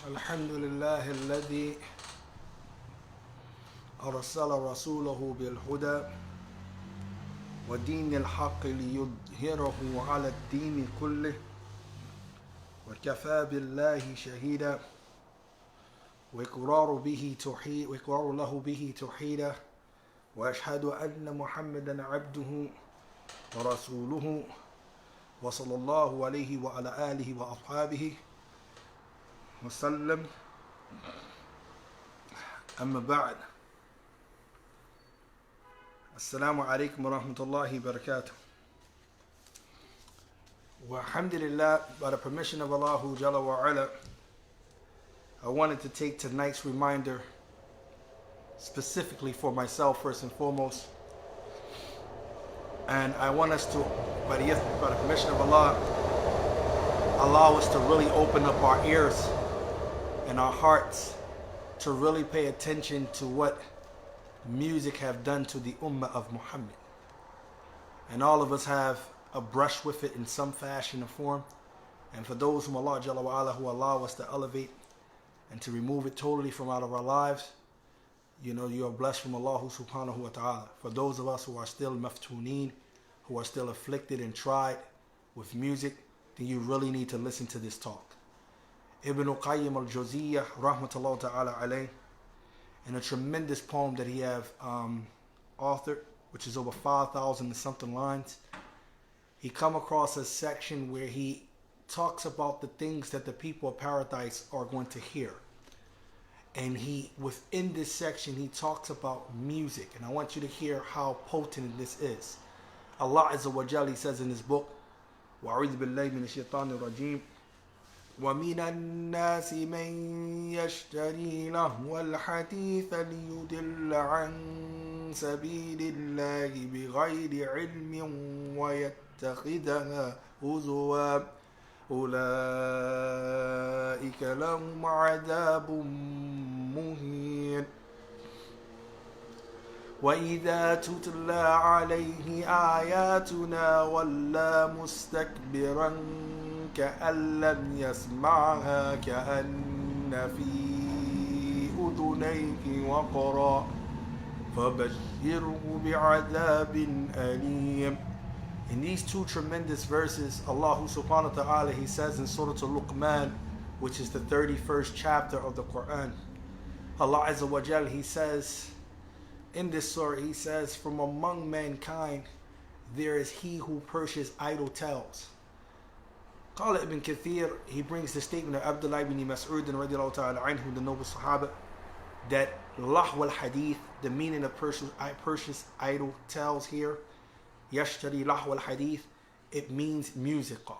الحمد لله الذي أرسل رسوله بالهدى ودين الحق ليظهره على الدين كله وكفى بالله شهيدا وإقرار له به توحيدا وأشهد أن محمدا عبده ورسوله وصلى الله عليه وعلى آله وأصحابه وسلم. أما بعد, Assalamu alaikum wa rahmatullahi wa barakatuh. Wa alhamdulillah, by the permission of Allah Jalla wa Ala, I wanted to take tonight's reminder specifically for myself first and foremost. And I want us to, by the permission of Allah, allow us to really open up our ears and our hearts to really pay attention to what music have done to the Ummah of Muhammad. And all of us have a brush with it in some fashion or form. And for those whom Allah Jalla wa Ala who allow us to elevate and to remove it totally from out of our lives, you know you are blessed from Allah subhanahu wa ta'ala. For those of us who are still maftuneen, who are still afflicted and tried with music, then you really need to listen to this talk. Ibn Qayyim al-Jawziyyah rahmatullah ta'ala alayh, in a tremendous poem that he have authored, which is over 5,000 and something lines, he come across a section where he talks about the things that the people of paradise are going to hear. And within this section, he talks about music. And I want you to hear how potent this is. Allah Azza wa Jalla says in his book, وَأَعُوذُ بِاللَّهِ مِنَ الشَّيْطَانِ الرَّجِيمِ وَمِنَ النَّاسِ مَن يَشْتَرِي لَهْوَ الْحَدِيثَ لِيُضِلَّ عَن سَبِيلِ اللَّهِ بِغَيْرِ عِلْمٍ وَيَتَّخِذَهَا هُزُوًا أُولَئِكَ لَهُمْ عَذَابٌ مُهِينٌ وَإِذَا تُتْلَى عَلَيْهِ آيَاتُنَا وَلَّى مُسْتَكْبِرًا كأن لم يسمعها كأن في أذنيه وقرا فبشره بعذاب أليم. In these two tremendous verses, Allah subhanahu wa ta'ala, he says in Surah Al-Luqman, which is the 31st chapter of the Quran, Allah Azza wa Jal, he says in this surah, he says, from among mankind there is he who purchases idle tales. Qala ibn Kathir, he brings the statement of Abdullah ibn Mas'ud radiallahu ta'ala anhu, the noble Sahaba, that lahw al-hadith, the meaning of purchase idle tales here, yashtari lahw al-hadith, it means musiqa,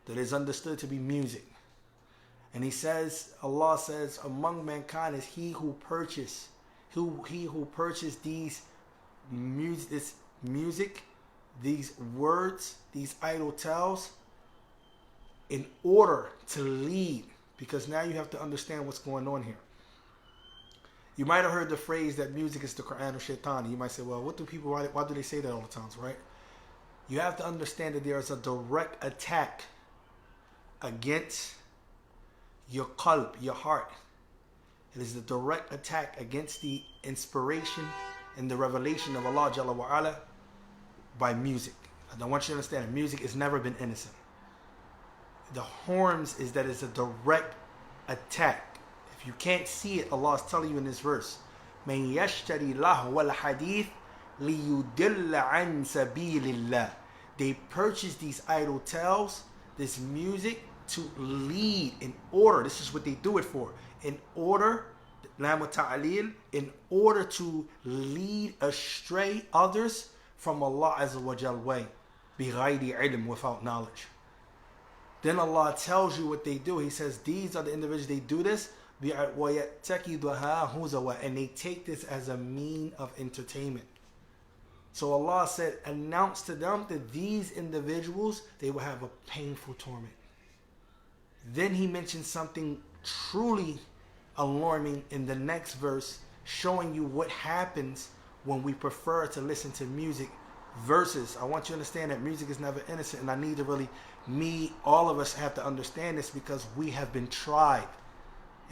that is understood to be music. And he says, Allah says, among mankind is he who purchased these music, these words, these idle tales, in order to lead, because now you have to understand what's going on here. You might have heard the phrase that music is the Quran or Shaitan. You might say, well, why do they say that all the time, right? You have to understand that there is a direct attack against your qalb, your heart. It is a direct attack against the inspiration and the revelation of Allah Jalla wa Ala by music. I want you to understand that music has never been innocent. The harms is that it's a direct attack. If you can't see it, Allah is telling you in this verse, مَن يَشْتَرِي لَهْوَ الْحَدِيثِ لِيُضِلَّ عَن سَبِيلِ اللَّهِ. They purchase these idle tales, this music, to lead in order. This is what they do it for. In order to lead astray others from Allah Azza wa Jal way, بِغَيْرِ عِلْمٍ, without knowledge. Then Allah tells you what they do. He says, these are the individuals, they do this, and they take this as a mean of entertainment. So Allah said, announce to them that these individuals, they will have a painful torment. Then he mentioned something truly alarming in the next verse, showing you what happens when we prefer to listen to music versus, I want you to understand that music is never innocent, and I need to really, all of us have to understand this, because we have been tried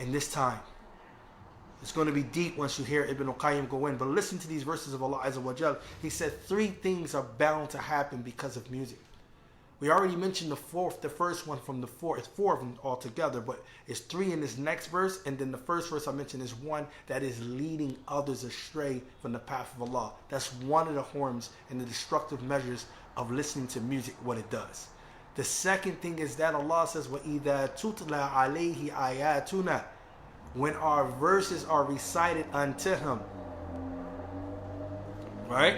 in this time. It's going to be deep once you hear Ibn Qayyim go in. But listen to these verses of Allah Azza wa Jal. He said 3 things are bound to happen because of music. We already mentioned the first one from the 4. It's 4 of them altogether, but it's 3 in this next verse. And then the first verse I mentioned is one that is leading others astray from the path of Allah. That's one of the harms and the destructive measures of listening to music, what it does. The second thing is that Allah says, وَإِذَا تُتْلَى عَلَيْهِ آيَاتُنَا, when our verses are recited unto him. Right?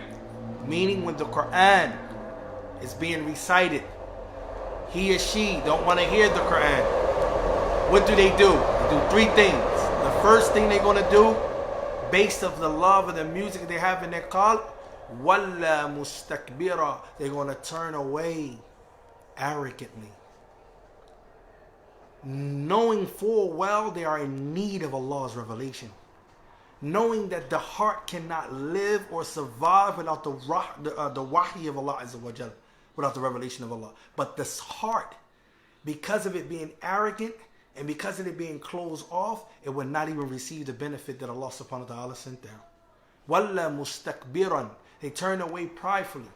Meaning when the Quran is being recited, he or she don't want to hear the Quran. What do? They do 3 things. The first thing they're going to do, based off the love of the music they have in their qalb, وَلَّا مُسْتَكْبِرًا, they're going to turn away arrogantly, knowing full well they are in need of Allah's revelation, knowing that the heart cannot live or survive without the wahi of Allah Azza wa Jal, without the revelation of Allah. But this heart, because of it being arrogant and because of it being closed off, it will not even receive the benefit that Allah subhanahu wa ta'ala sent down. وَلَّا مُسْتَكْبِرًا, they turn away pridefully.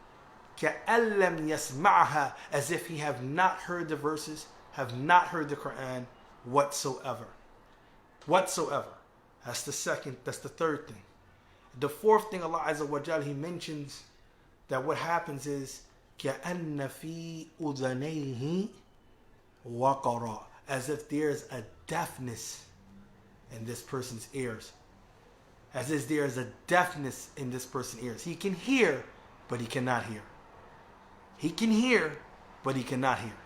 كَأَلَّمْ يَسْمَعْهَا, as if he have not heard the verses, have not heard the Quran whatsoever. Whatsoever. That's the third thing. The fourth thing, Allah Azza wa Jal, he mentions that what happens is كَأَنَّ فِي أُذَنَيْهِ وَقَرًا, as if there's a deafness in this person's ears. As if there's a deafness in this person's ears. He can hear, but he cannot hear. He can hear, but he cannot hear.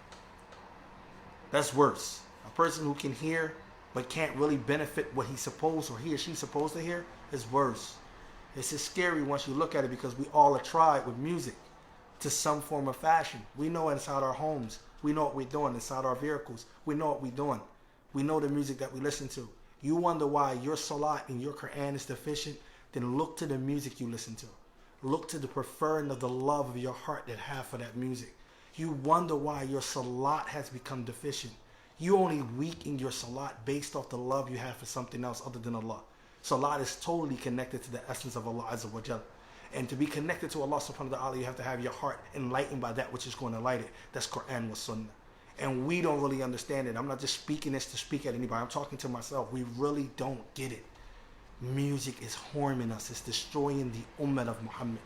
That's worse. A person who can hear, but can't really benefit what he's supposed, or he or she's supposed to hear, is worse. It's just scary once you look at it, because we all are tried with music to some form of fashion. We know inside our homes. We know what we're doing inside our vehicles. We know what we're doing. We know the music that we listen to. You wonder why your salat and your Quran is deficient? Then look to the music you listen to. Look to the preferring of the love of your heart that have for that music. You wonder why your salat has become deficient. You only weak in your salat based off the love you have for something else other than Allah. Salat is totally connected to the essence of Allah Azza wa Jal. And to be connected to Allah subhanahu wa ta'ala, you have to have your heart enlightened by that which is going to light it. That's Quran wa Sunnah. And we don't really understand it. I'm not just speaking this to speak at anybody. I'm talking to myself. We really don't get it. Music is harming us. It's destroying the Ummah of Muhammad.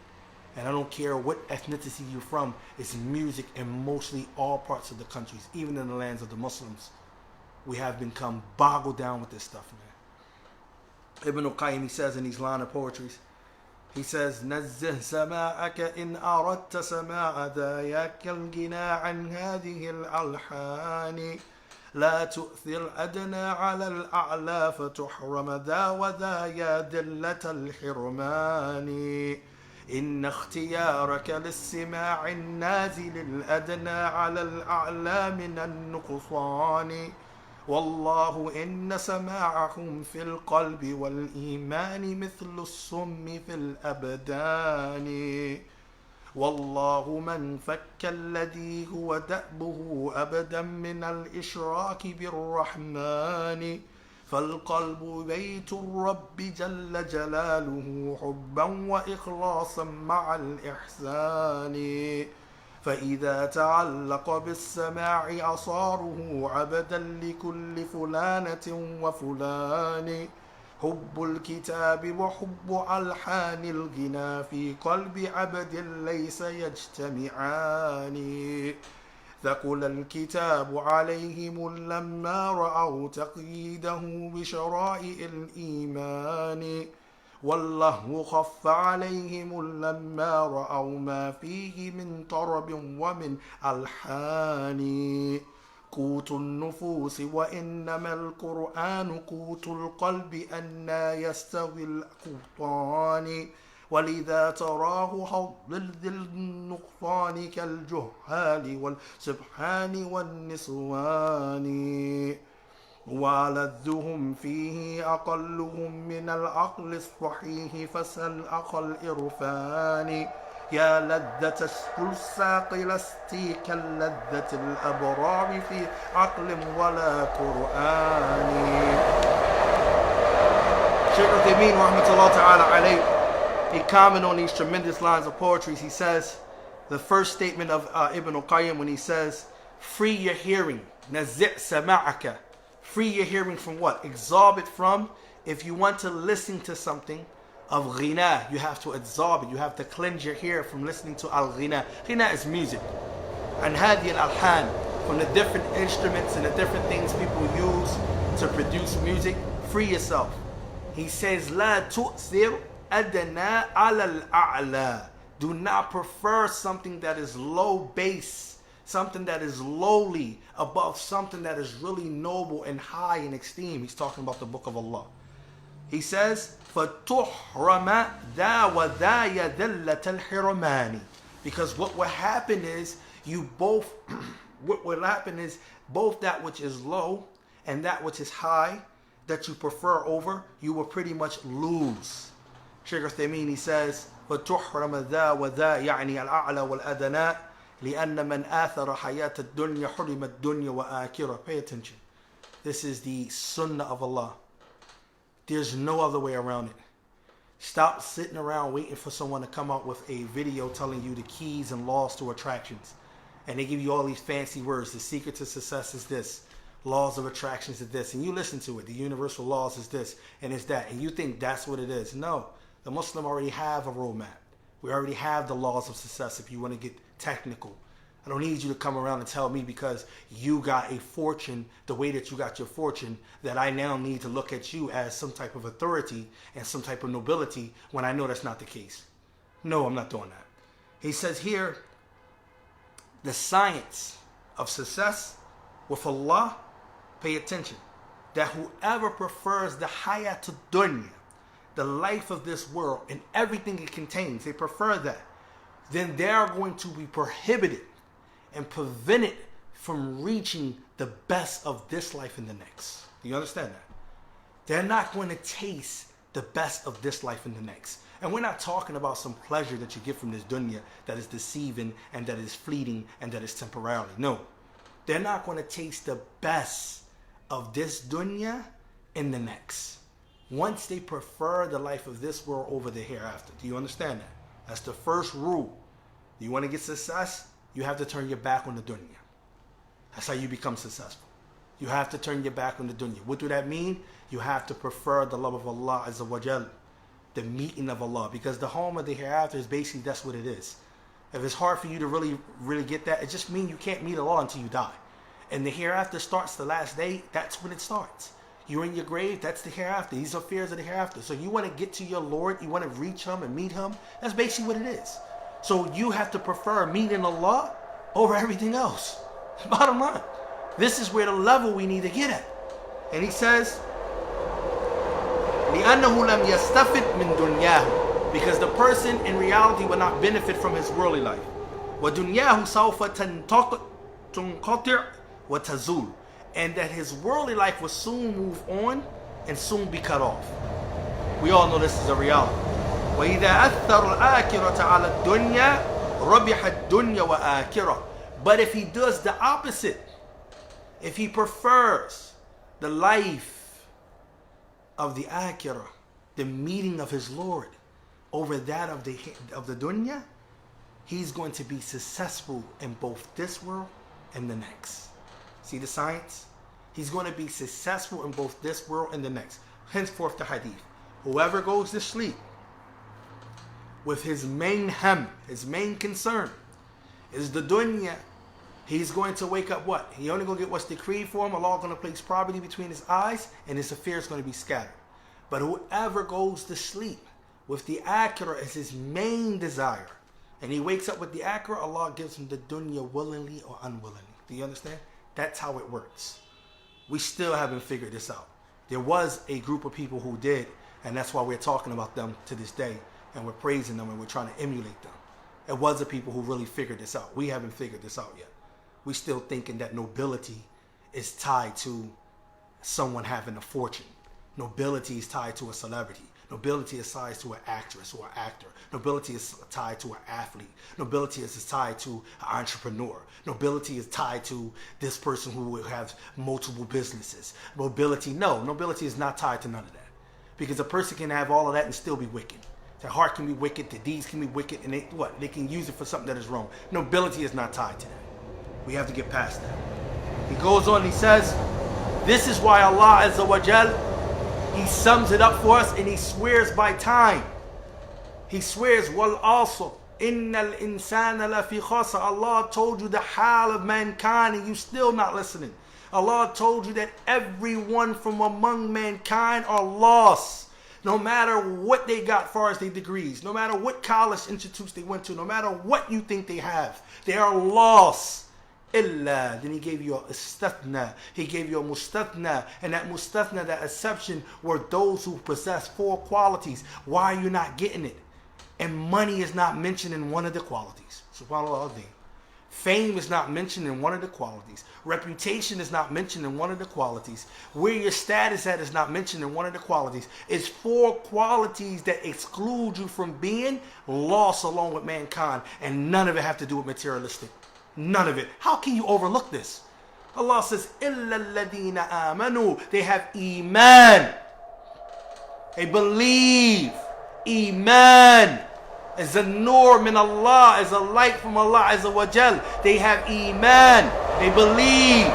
And I don't care what ethnicity you're from, it's music in mostly all parts of the countries, even in the lands of the Muslims. We have become boggled down with this stuff, man. Ibn Qayyim, he says in these line of poetries, he says, نَزِّهْ سَمَاءَكَ إِنْ أَرَدْتَ سَمَاءَ ذَايَكَ الْغِنَى عَنْ هَذِهِ الْأَلْحَانِ لا تؤثر الأدنى على الأعلى فتحرم ذا وذا يا دلة الحرمان إن اختيارك للسماع النازل الأدنى على الأعلى من النقصان والله إن سماعهم في القلب والإيمان مثل الصم في الأبدان والله من فك الذي هو دأبه أبدا من الإشراك بالرحمن فالقلب بيت الرب جل جلاله حبا وإخلاصا مع الإحسان فإذا تعلق بالسماع أصاره عبدا لكل فلانة وفلان حب الكتاب وحب ألحان الغنى في قلب عبد ليس يجتمعان ثقل الكتاب عليهم لما رأوا تقييده بشرائع الإيمان والله خف عليهم لما رأوا ما فيه من طرب ومن ألحان قوت النفوس وإنما القرآن قوت القلب أنى يستوي القطان ولذا تراه حظ ذي النقصان كالجهال والسبحان والنسوان ولذهم فيه أقلهم من العقل الصحيح فسل أخ الإرفان يا لذة الساق لستي كاللذة الأبرار في عقل ولا قرآن. Shaykh Qayyim rahmatullah ta'ala alayh, he commented on these tremendous lines of poetry. He says, the first statement of Ibn Qayyim when he says, free your hearing, nazi' sama'aka, free your hearing from what? Absorb it from, if you want to listen to something of ghina, you have to absorb it, you have to cleanse your ear from listening to al-ghina. Ghina is music. And hadi al-alhan, from the different instruments and the different things people use to produce music, free yourself. He says, La tu'thir adna ala al-a'la. Do not prefer something that is low base, something that is lowly above something that is really noble and high in esteem. He's talking about the book of Allah. He says, فَتُحْرَمَ ذَا وَذَا يَذَلَّةَ الْحِرَمَانِ. Because what will happen is, what will happen is, both that which is low and that which is high, that you prefer over, you will pretty much lose. Shaykh Qayyim, he says, فَتُحْرَمَ ذَا وَذَا يَعْنِي الْأَعْلَى وَالْأَدْنَى لِأَنَّ مَنْ آثَرَ حَيَاةَ الدُّنْيَا حُرِمَ الدُّنْيَا وَآكِرَةً. Pay attention. This is the sunnah of Allah. There's no other way around it. Stop sitting around waiting for someone to come out with a video telling you the keys and laws to attractions. And they give you all these fancy words. The secret to success is this. Laws of attractions is this. And you listen to it. The universal laws is this and it's that. And you think that's what it is. No. The Muslim already have a roadmap. We already have the laws of success if you want to get technical. I don't need you to come around and tell me because you got a fortune the way that you got your fortune that I now need to look at you as some type of authority and some type of nobility when I know that's not the case. No, I'm not doing that. He says here, the science of success with Allah, pay attention, that whoever prefers the hayatul dunya, the life of this world and everything it contains, they prefer that, then they are going to be prohibited and prevented from reaching the best of this life and the next. Do you understand that? They're not going to taste the best of this life and the next. And we're not talking about some pleasure that you get from this dunya that is deceiving and that is fleeting and that is temporarily. No. They're not going to taste the best of this dunya in the next. Once they prefer the life of this world over the hereafter. Do you understand that? That's the first rule. Do you want to get success? You have to turn your back on the dunya. That's how you become successful. You have to turn your back on the dunya. What do that mean? You have to prefer the love of Allah Azza wa Jal, the meeting of Allah, because the home of the hereafter is basically that's what it is. If it's hard for you to really get that, it just means you can't meet Allah until you die. And the hereafter starts the last day. That's when it starts. You're in your grave. That's the hereafter. These are fears of the hereafter. So you want to get to your Lord. You want to reach Him and meet Him. That's basically what it is. So you have to prefer meeting Allah over everything else. Bottom line. This is where the level we need to get at. And he says, لِأَنَّهُ لَمْ يَسْتَفِدْ مِنْ دُنْيَاهُ. Because the person in reality will not benefit from his worldly life. وَدُنْيَاهُ سَوْفَ تَنْقَطِعْ وَتَزُولُ. And that his worldly life will soon move on and soon be cut off. We all know this is a reality. وَإِذَا أَثَّرُ الْآكِرَةَ عَلَى الدُّنْيَا رَبِحَ الدُّنْيَا وَآكِرَةً. But if he does the opposite, if he prefers the life of the akhirah, the meeting of his Lord, over that of the dunya, he's going to be successful in both this world and the next. See the science? He's going to be successful in both this world and the next. Henceforth the hadith. Whoever goes to sleep with his main ham, his main concern, is the dunya, he's going to wake up what? He only going to get what's decreed for him. Allah going to place poverty between his eyes and his affairs going to be scattered. But whoever goes to sleep with the akhirah as his main desire, and he wakes up with the akhirah, Allah gives him the dunya willingly or unwillingly. Do you understand? That's how it works. We still haven't figured this out. There was a group of people who did, and that's why we're talking about them to this day, and we're praising them and we're trying to emulate them. It was the people who really figured this out. We haven't figured this out yet. We still thinking that nobility is tied to someone having a fortune. Nobility is tied to a celebrity. Nobility is tied to an actress or an actor. Nobility is tied to an athlete. Nobility is tied to an entrepreneur. Nobility is tied to this person who has multiple businesses. Nobility is not tied to none of that. Because a person can have all of that and still be wicked. Their heart can be wicked, their deeds can be wicked, and they can use it for something that is wrong. Nobility is not tied to that. We have to get past that. He goes on, he says, this is why Allah Azza wa Jal, He sums it up for us and He swears by time. He swears, wal asr, innal insana lafi khasr. Allah told you the hal of mankind and you still not listening. Allah told you that everyone from among mankind are lost. No matter what they got far as their degrees, no matter what college institutes they went to, no matter what you think they have, they are lost. Illa, then He gave you a istathna, He gave you a mustathna, and that mustathna, that exception, were those who possess 4 qualities. Why are you not getting it? And money is not mentioned in one of the qualities. SubhanAllah. Fame is not mentioned in one of the qualities. Reputation is not mentioned in one of the qualities. Where your status at is not mentioned in one of the qualities. It's 4 qualities that exclude you from being lost along with mankind. And none of it have to do with materialistic. None of it. How can you overlook this? Allah says, إِلَّا الَّذِينَ آمَنُوا. They have iman. They believe. Iman is a nur min Allah, is a light from Allah Azza wa Jal. They have iman. They believe.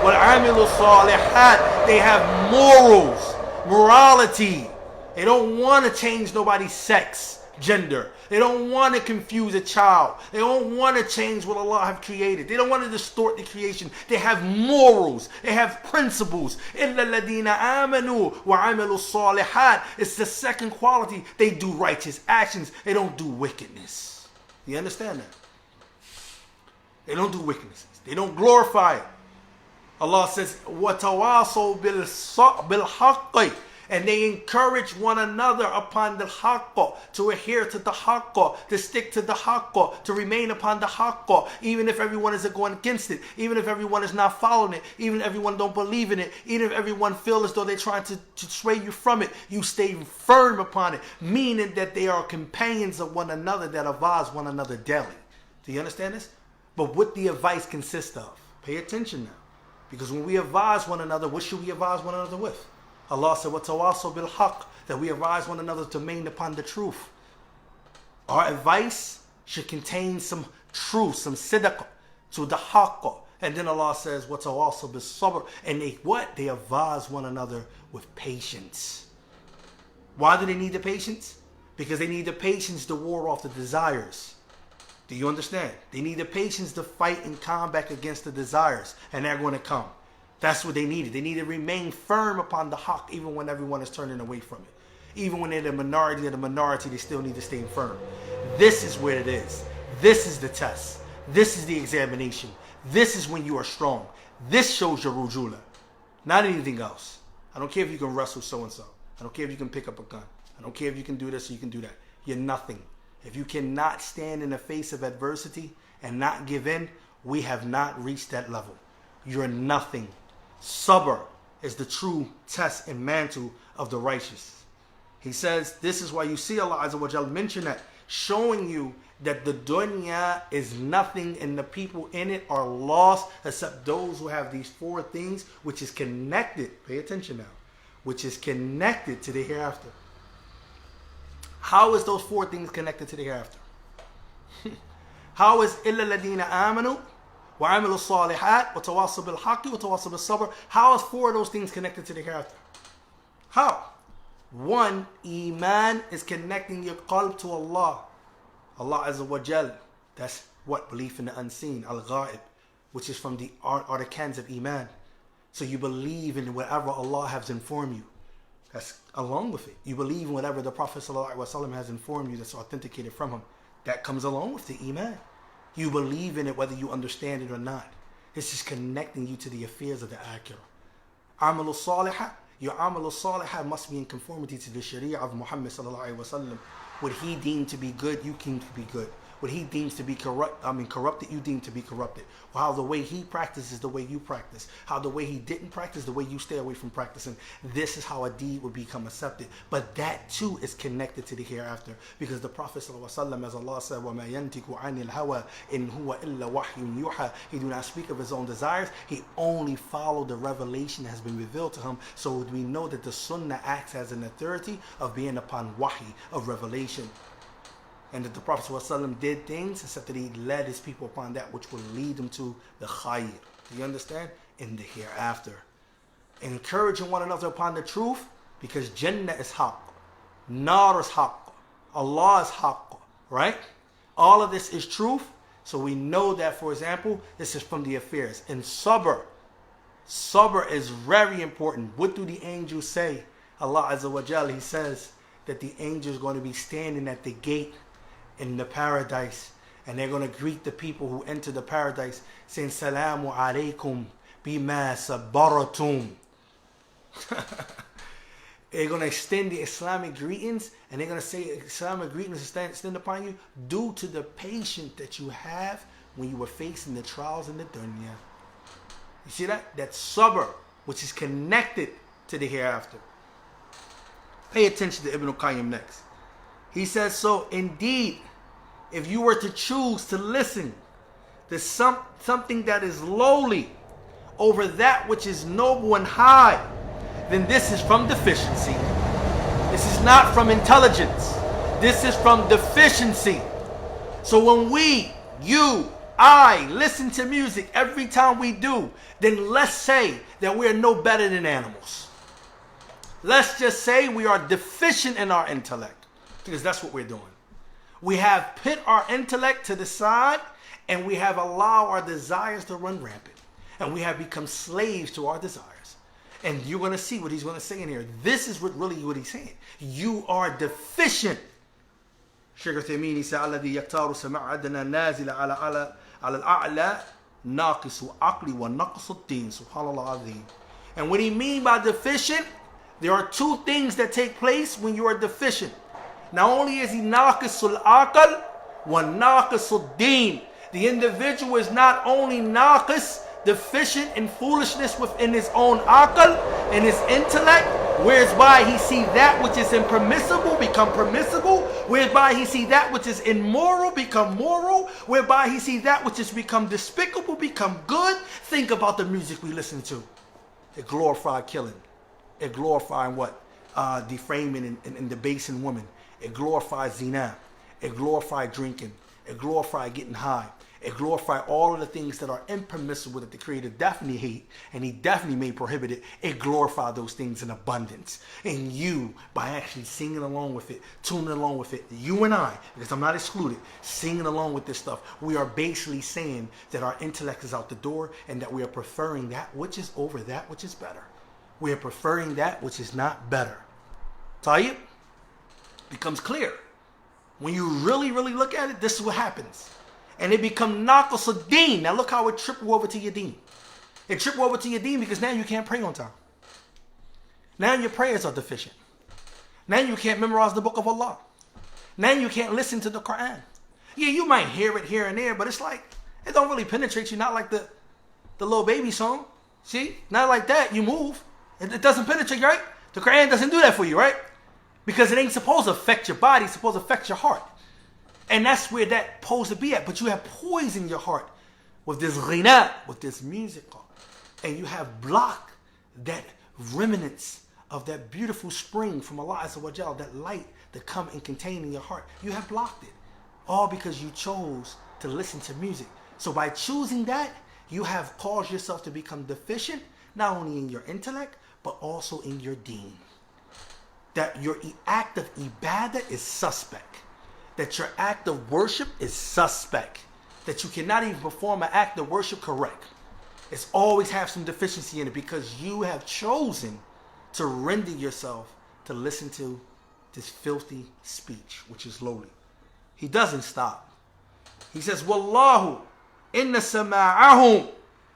وَالْعَامِلُوا الصَّالِحَاتِ. They have morals, morality. They don't want to change nobody's sex, gender. They don't want to confuse a child. They don't want to change what Allah have created. They don't want to distort the creation. They have morals. They have principles. إِلَّا الَّذِينَ آمَنُوا وَعَمِلُوا الصَّالِحَاتِ. It's the second quality. They do righteous actions. They don't do wickedness. You understand that? They don't do wickednesses. They don't glorify it. Allah says, وَتَوَاصَوْا بِالْحَقِّ. And they encourage one another upon the haqq, to adhere to the haqq, to stick to the haqq, to remain upon the haqq, even if everyone is going against it, even if everyone is not following it, even if everyone don't believe in it, even if everyone feels as though they're trying to sway you from it, you stay firm upon it, meaning that they are companions of one another that advise one another daily. Do you understand this? But what the advice consists of? Pay attention now. Because when we advise one another, what should we advise one another with? Allah said, وَتَوَاصَوْا بِالْحَقِّ, that we advise one another to remain upon the truth. Our advice should contain some truth, some sidq, to the haqq. And then Allah says, وَتَوَاصَوْا بِالصَّبْرِ. And they what? They advise one another with patience. Why do they need the patience? Because they need the patience to ward off the desires. Do you understand? They need the patience to fight and combat against the desires. And they're going to come. That's what they needed. They need to remain firm upon the haqq even when everyone is turning away from it. Even when they're the minority of the minority, they still need to stay firm. This is where it is. This is the test. This is the examination. This is when you are strong. This shows your rujula. Not anything else. I don't care if you can wrestle so-and-so. I don't care if you can pick up a gun. I don't care if you can do this or you can do that. You're nothing. If you cannot stand in the face of adversity and not give in, we have not reached that level. You're nothing. Sabr is the true test and mantle of the righteous. He says, this is why you see Allah Azza wa Jal mention that, showing you that the dunya is nothing and the people in it are lost except those who have these 4 things, which is connected, pay attention now, which is connected to the hereafter. How is those 4 things connected to the hereafter? How is إِلَّا الَّذِينَ آمَنُوا وَعَمِلُوا الصَّالِحَاتِ وَتَوَاصَوْا بِالْحَقِّ وَتَوَاصَوْا بِالصَّبْرِ. How is 4 of those things connected to the hereafter? How? 1, Iman is connecting your qalb to Allah. Allah Azza wa Jal. That's what? Belief in the unseen. Al-Ghaib. Which is from the articans of Iman. So you believe in whatever Allah has informed you. That's along with it. You believe in whatever the Prophet ﷺ has informed you that's authenticated from him. That comes along with the Iman. You believe in it whether you understand it or not. This is connecting you to the affairs of the Akhirah. Amalu salihah. Your amalu salihah must be in conformity to the Sharia of Muhammad sallallahu alaihi wasallam. What he deemed to be good, you can be good. what he deems to be corrupted, you deem to be corrupted. Or how the way he practices, the way you practice. How the way he didn't practice, the way you stay away from practicing. This is how a deed will become accepted. But that too is connected to the hereafter. Because the Prophet ﷺ, as Allah said, وَمَا يَنْتِكُ عَنِ الْهَوَىٰ إِنْ هُوَ إِلَّا وَحْيٌ يُوحَىٰ. He do not speak of his own desires. He only followed the revelation that has been revealed to him. So we know that the Sunnah acts as an authority of being upon wahi, of revelation. And that the Prophet ﷺ did things, except that he led his people upon that which would lead them to the khayr. Do you understand? In the hereafter. Encouraging one another upon the truth, because Jannah is haqq, Nar is haqq, Allah is haqq, right? All of this is truth. So we know that, for example, this is from the affairs. And sabr. Sabr is very important. What do the angels say? Allah Azza wa Jal, He says that the angels are going to be standing at the gate in the paradise, and they're going to greet the people who enter the paradise saying, Salamu alaykum bima sabaratum. They're going to extend the Islamic greetings, and they're going to say Islamic greetings extend upon you due to the patience that you have when you were facing the trials in the dunya. You see that? That's sabr, which is connected to the hereafter. Pay attention to Ibn Qayyim next. He says, so indeed, if you were to choose to listen to something that is lowly over that which is noble and high, then this is from deficiency. This is not from intelligence. This is from deficiency. So when we, you, I listen to music every time we do, then let's say that we are no better than animals. Let's just say we are deficient in our intellect, because that's what we're doing. We have put our intellect to the side, and we have allowed our desires to run rampant, and we have become slaves to our desires. And you're going to see what he's going to say in here. This is what he's saying. You are deficient. Shaykh Uthaymeen, he said, الذي يختار سماع عدنا نازل على الأعلى ناقص عقل ونقص الدين. Subhanallah azim. And what he mean by deficient, there are two things that take place when you are deficient. Not only is he naqisul aql wa naqisul deen. The individual is not only naqis, deficient in foolishness within his own aql, in his intellect, whereby he see that which is impermissible become permissible, whereby he see that which is immoral become moral, whereby he see that which is become despicable become good. Think about the music we listen to. It glorified killing. It glorified what? Defaming and debasing women. It glorified zina. It glorified drinking. It glorified getting high. It glorified all of the things that are impermissible that the Creator definitely hate, and He definitely made prohibited. It glorified those things in abundance. And you, by actually singing along with it, tuning along with it, you and I, because I'm not excluded, singing along with this stuff, we are basically saying that our intellect is out the door, and that we are preferring that which is over that which is better. We are preferring that which is not better. Tayyib? Becomes clear. When you really, really look at it, this is what happens. And it becomes naqas ad-deen. Now look how it tripped you over to your deen. It tripped you over to your deen because now you can't pray on time. Now your prayers are deficient. Now you can't memorize the book of Allah. Now you can't listen to the Quran. Yeah, you might hear it here and there, but it's like, it don't really penetrate you, not like the little baby song. See? Not like that, you move. It doesn't penetrate, right? The Quran doesn't do that for you, right? Because it ain't supposed to affect your body, it's supposed to affect your heart. And that's where that's supposed to be at. But you have poisoned your heart with this ghina, with this music. And you have blocked that remnants of that beautiful spring from Allah Azza wa Jal, that light that come and contain in your heart. You have blocked it. All because you chose to listen to music. So by choosing that, you have caused yourself to become deficient, not only in your intellect, but also in your deen. That your act of ibadah is suspect. That your act of worship is suspect. That you cannot even perform an act of worship correct. It's always have some deficiency in it because you have chosen to render yourself to listen to this filthy speech, which is lowly. He doesn't stop. He says, Wallahu inna sama'ahum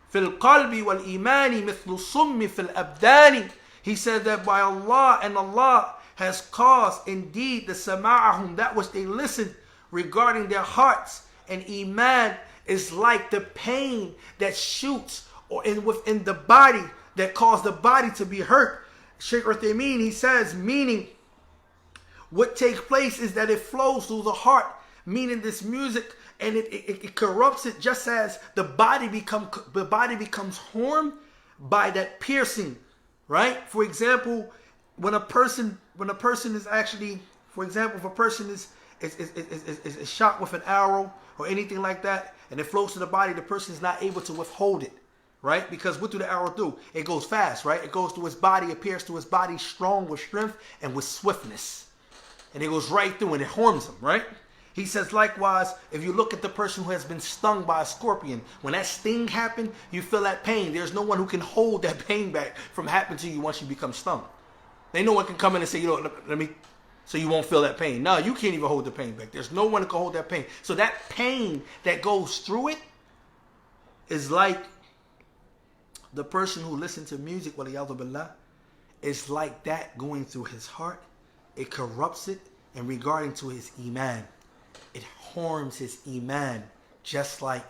fil qalbi wal imani mithlu summi fil abdani. He said that by Allah, and Allah has caused indeed the sama'ahum, that which they listen, regarding their hearts. And iman is like the pain that shoots within the body that causes the body to be hurt. Shaykh Uthaymeen, he says, meaning what takes place is that it flows through the heart, meaning this music, and it corrupts it, just as the body becomes harmed by that piercing, right? For example, when a person is actually, for example, if a person is shot with an arrow or anything like that, and it flows to the body, the person is not able to withhold it, right? Because what do the arrow do? It goes fast, right? It goes through his body, it pierces through his body, strong with strength and with swiftness. And it goes right through and it harms him, right? He says, likewise, if you look at the person who has been stung by a scorpion, when that sting happened, you feel that pain. There's no one who can hold that pain back from happening to you once you become stung. No one can come in and say, you know, let me, so you won't feel that pain. No, you can't even hold the pain back. There's no one who can hold that pain. So that pain that goes through it is like the person who listens to music, waliyadu billah, is like that going through his heart. It corrupts it, and regarding to his iman, it harms his iman, just like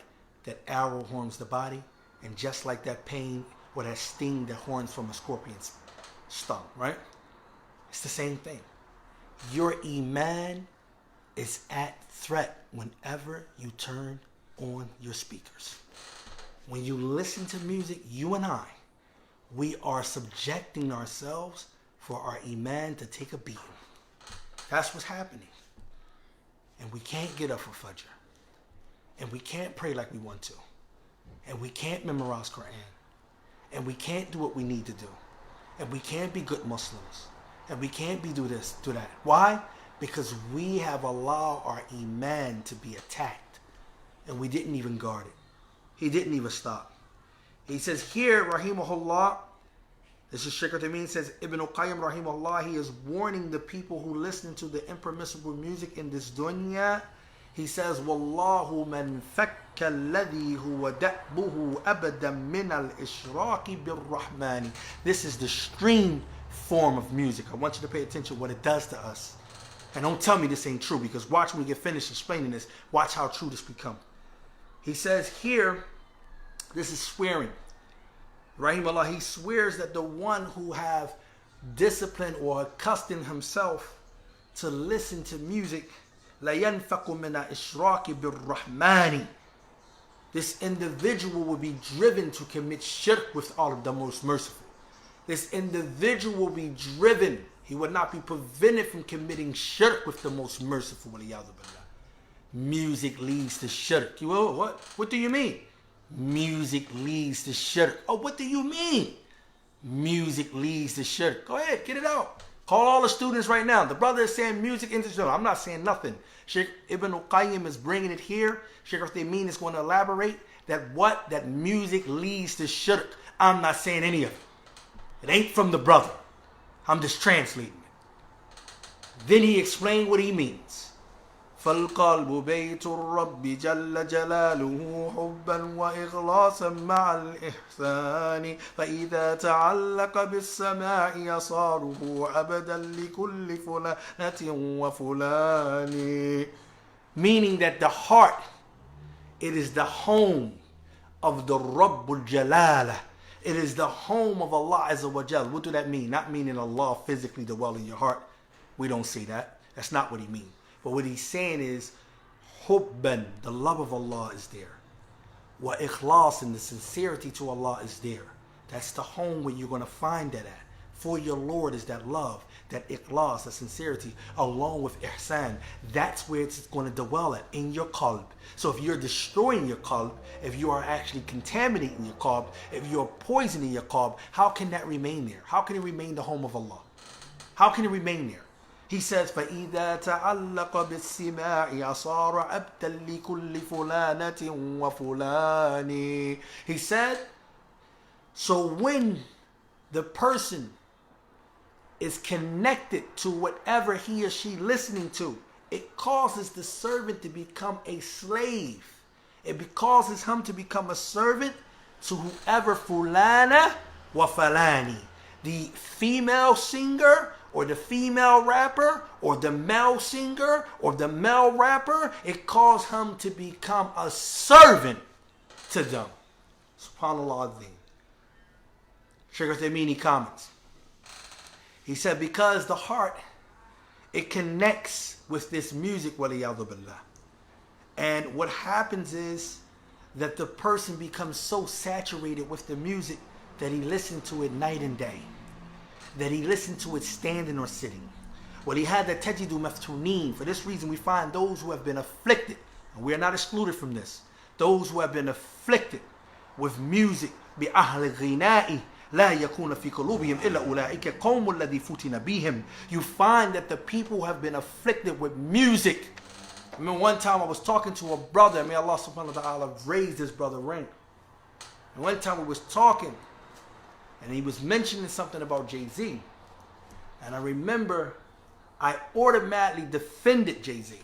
that arrow harms the body, and just like that pain or that sting that harms from a scorpion's stung, right? It's the same thing. Your iman is at threat whenever you turn on your speakers. When you listen to music, you and I, we are subjecting ourselves for our iman to take a beating. That's what's happening. And we can't get up for Fajr. And we can't pray like we want to. And we can't memorize Quran. And we can't do what we need to do. And we can't be good Muslims. And we can't be do this, do that. Why? Because we have allowed our iman to be attacked. And we didn't even guard it. He didn't even stop. He says here, rahimahullah, this is Shaykh Uthaymeen, says, Ibn Qayyim, rahimahullah, he is warning the people who listen to the impermissible music in this dunya. He says, Wallahu man fakka alladhi huwa da'buhu abadan min al-ishraki bir-rahmani. This is the extreme form of music. I want you to pay attention to what it does to us. And don't tell me this ain't true, because watch when we get finished explaining this, watch how true this becomes. He says here, this is swearing. Rahimahullah, he swears that the one who have disciplined or accustomed himself to listen to music, la yanfaqu min al-ishraki bir-rahmani. This individual will be driven to commit shirk with all of the most merciful. This individual will be driven. He will not be prevented from committing shirk with the most merciful. Music leads to shirk. You will, what? What do you mean? Music leads to shirk. Oh, what do you mean? Music leads to shirk. Go ahead, get it out. Call all the students right now. The brother is saying music into shirk. I'm not saying nothing. Sheikh Ibn Qayyim is bringing it here. Sheikh Uthaymeen is going to elaborate that music leads to shirk. I'm not saying any of it. It ain't from the brother. I'm just translating it. Then he explained what he means. فالقلب بيت الرب جل جلاله حبا وإخلاصا مع الإحسان فإذا تعلق بالسماع يصاره أبدا لكل فلانة وفلان. Meaning that the heart, it is the home of the Rabbul Jalala. It is the home of Allah Azza wa Jal. What do that mean? Not meaning Allah physically dwell in your heart. We don't say that. That's not what he means. But what he's saying is, hubban, the love of Allah is there. Wa ikhlas, and the sincerity to Allah is there. That's the home where you're going to find that at. For your Lord is that love, that ikhlas, that sincerity, along with ihsan. That's where it's going to dwell at, in your qalb. So if you're destroying your qalb, if you are actually contaminating your qalb, if you're poisoning your qalb, how can that remain there? How can it remain the home of Allah? How can it remain there? He says, فَإِذَا تَعَلَّقَ بِالسِّمَاعِ أَصَارَ أَبْتًا لِكُلِّ فُلَانَةٍ وَفُلَانِ. He said, so when the person is connected to whatever he or she listening to, it causes the servant to become a slave. It causes him to become a servant to whoever fulana wa falani, the female singer or the female rapper or the male singer or the male rapper, it caused him to become a servant to them. SubhanAllah Azim. Shaykh al-Thamini comments. He said, because the heart, it connects with this music, waliyadu billah. And what happens is that the person becomes so saturated with the music that he listens to it night and day. That he listened to it standing or sitting. Well, he had the tajidu maftunin. For this reason, we find those who have been afflicted, and we are not excluded from this, those who have been afflicted with music, بِأَهْلِ الْغِنَاءِ لَا يَكُونَ فِي قُلُوبِهِمْ إِلَّا أُولَٰئِكَ قَوْمٌ الَّذِي فُتِنَ بِهِمْ. You find that the people who have been afflicted with music. I remember one time I was talking to a brother, may Allah subhanahu wa ta'ala raise this brother rank. And one time we was talking, and he was mentioning something about Jay-Z. And I remember I automatically defended Jay-Z.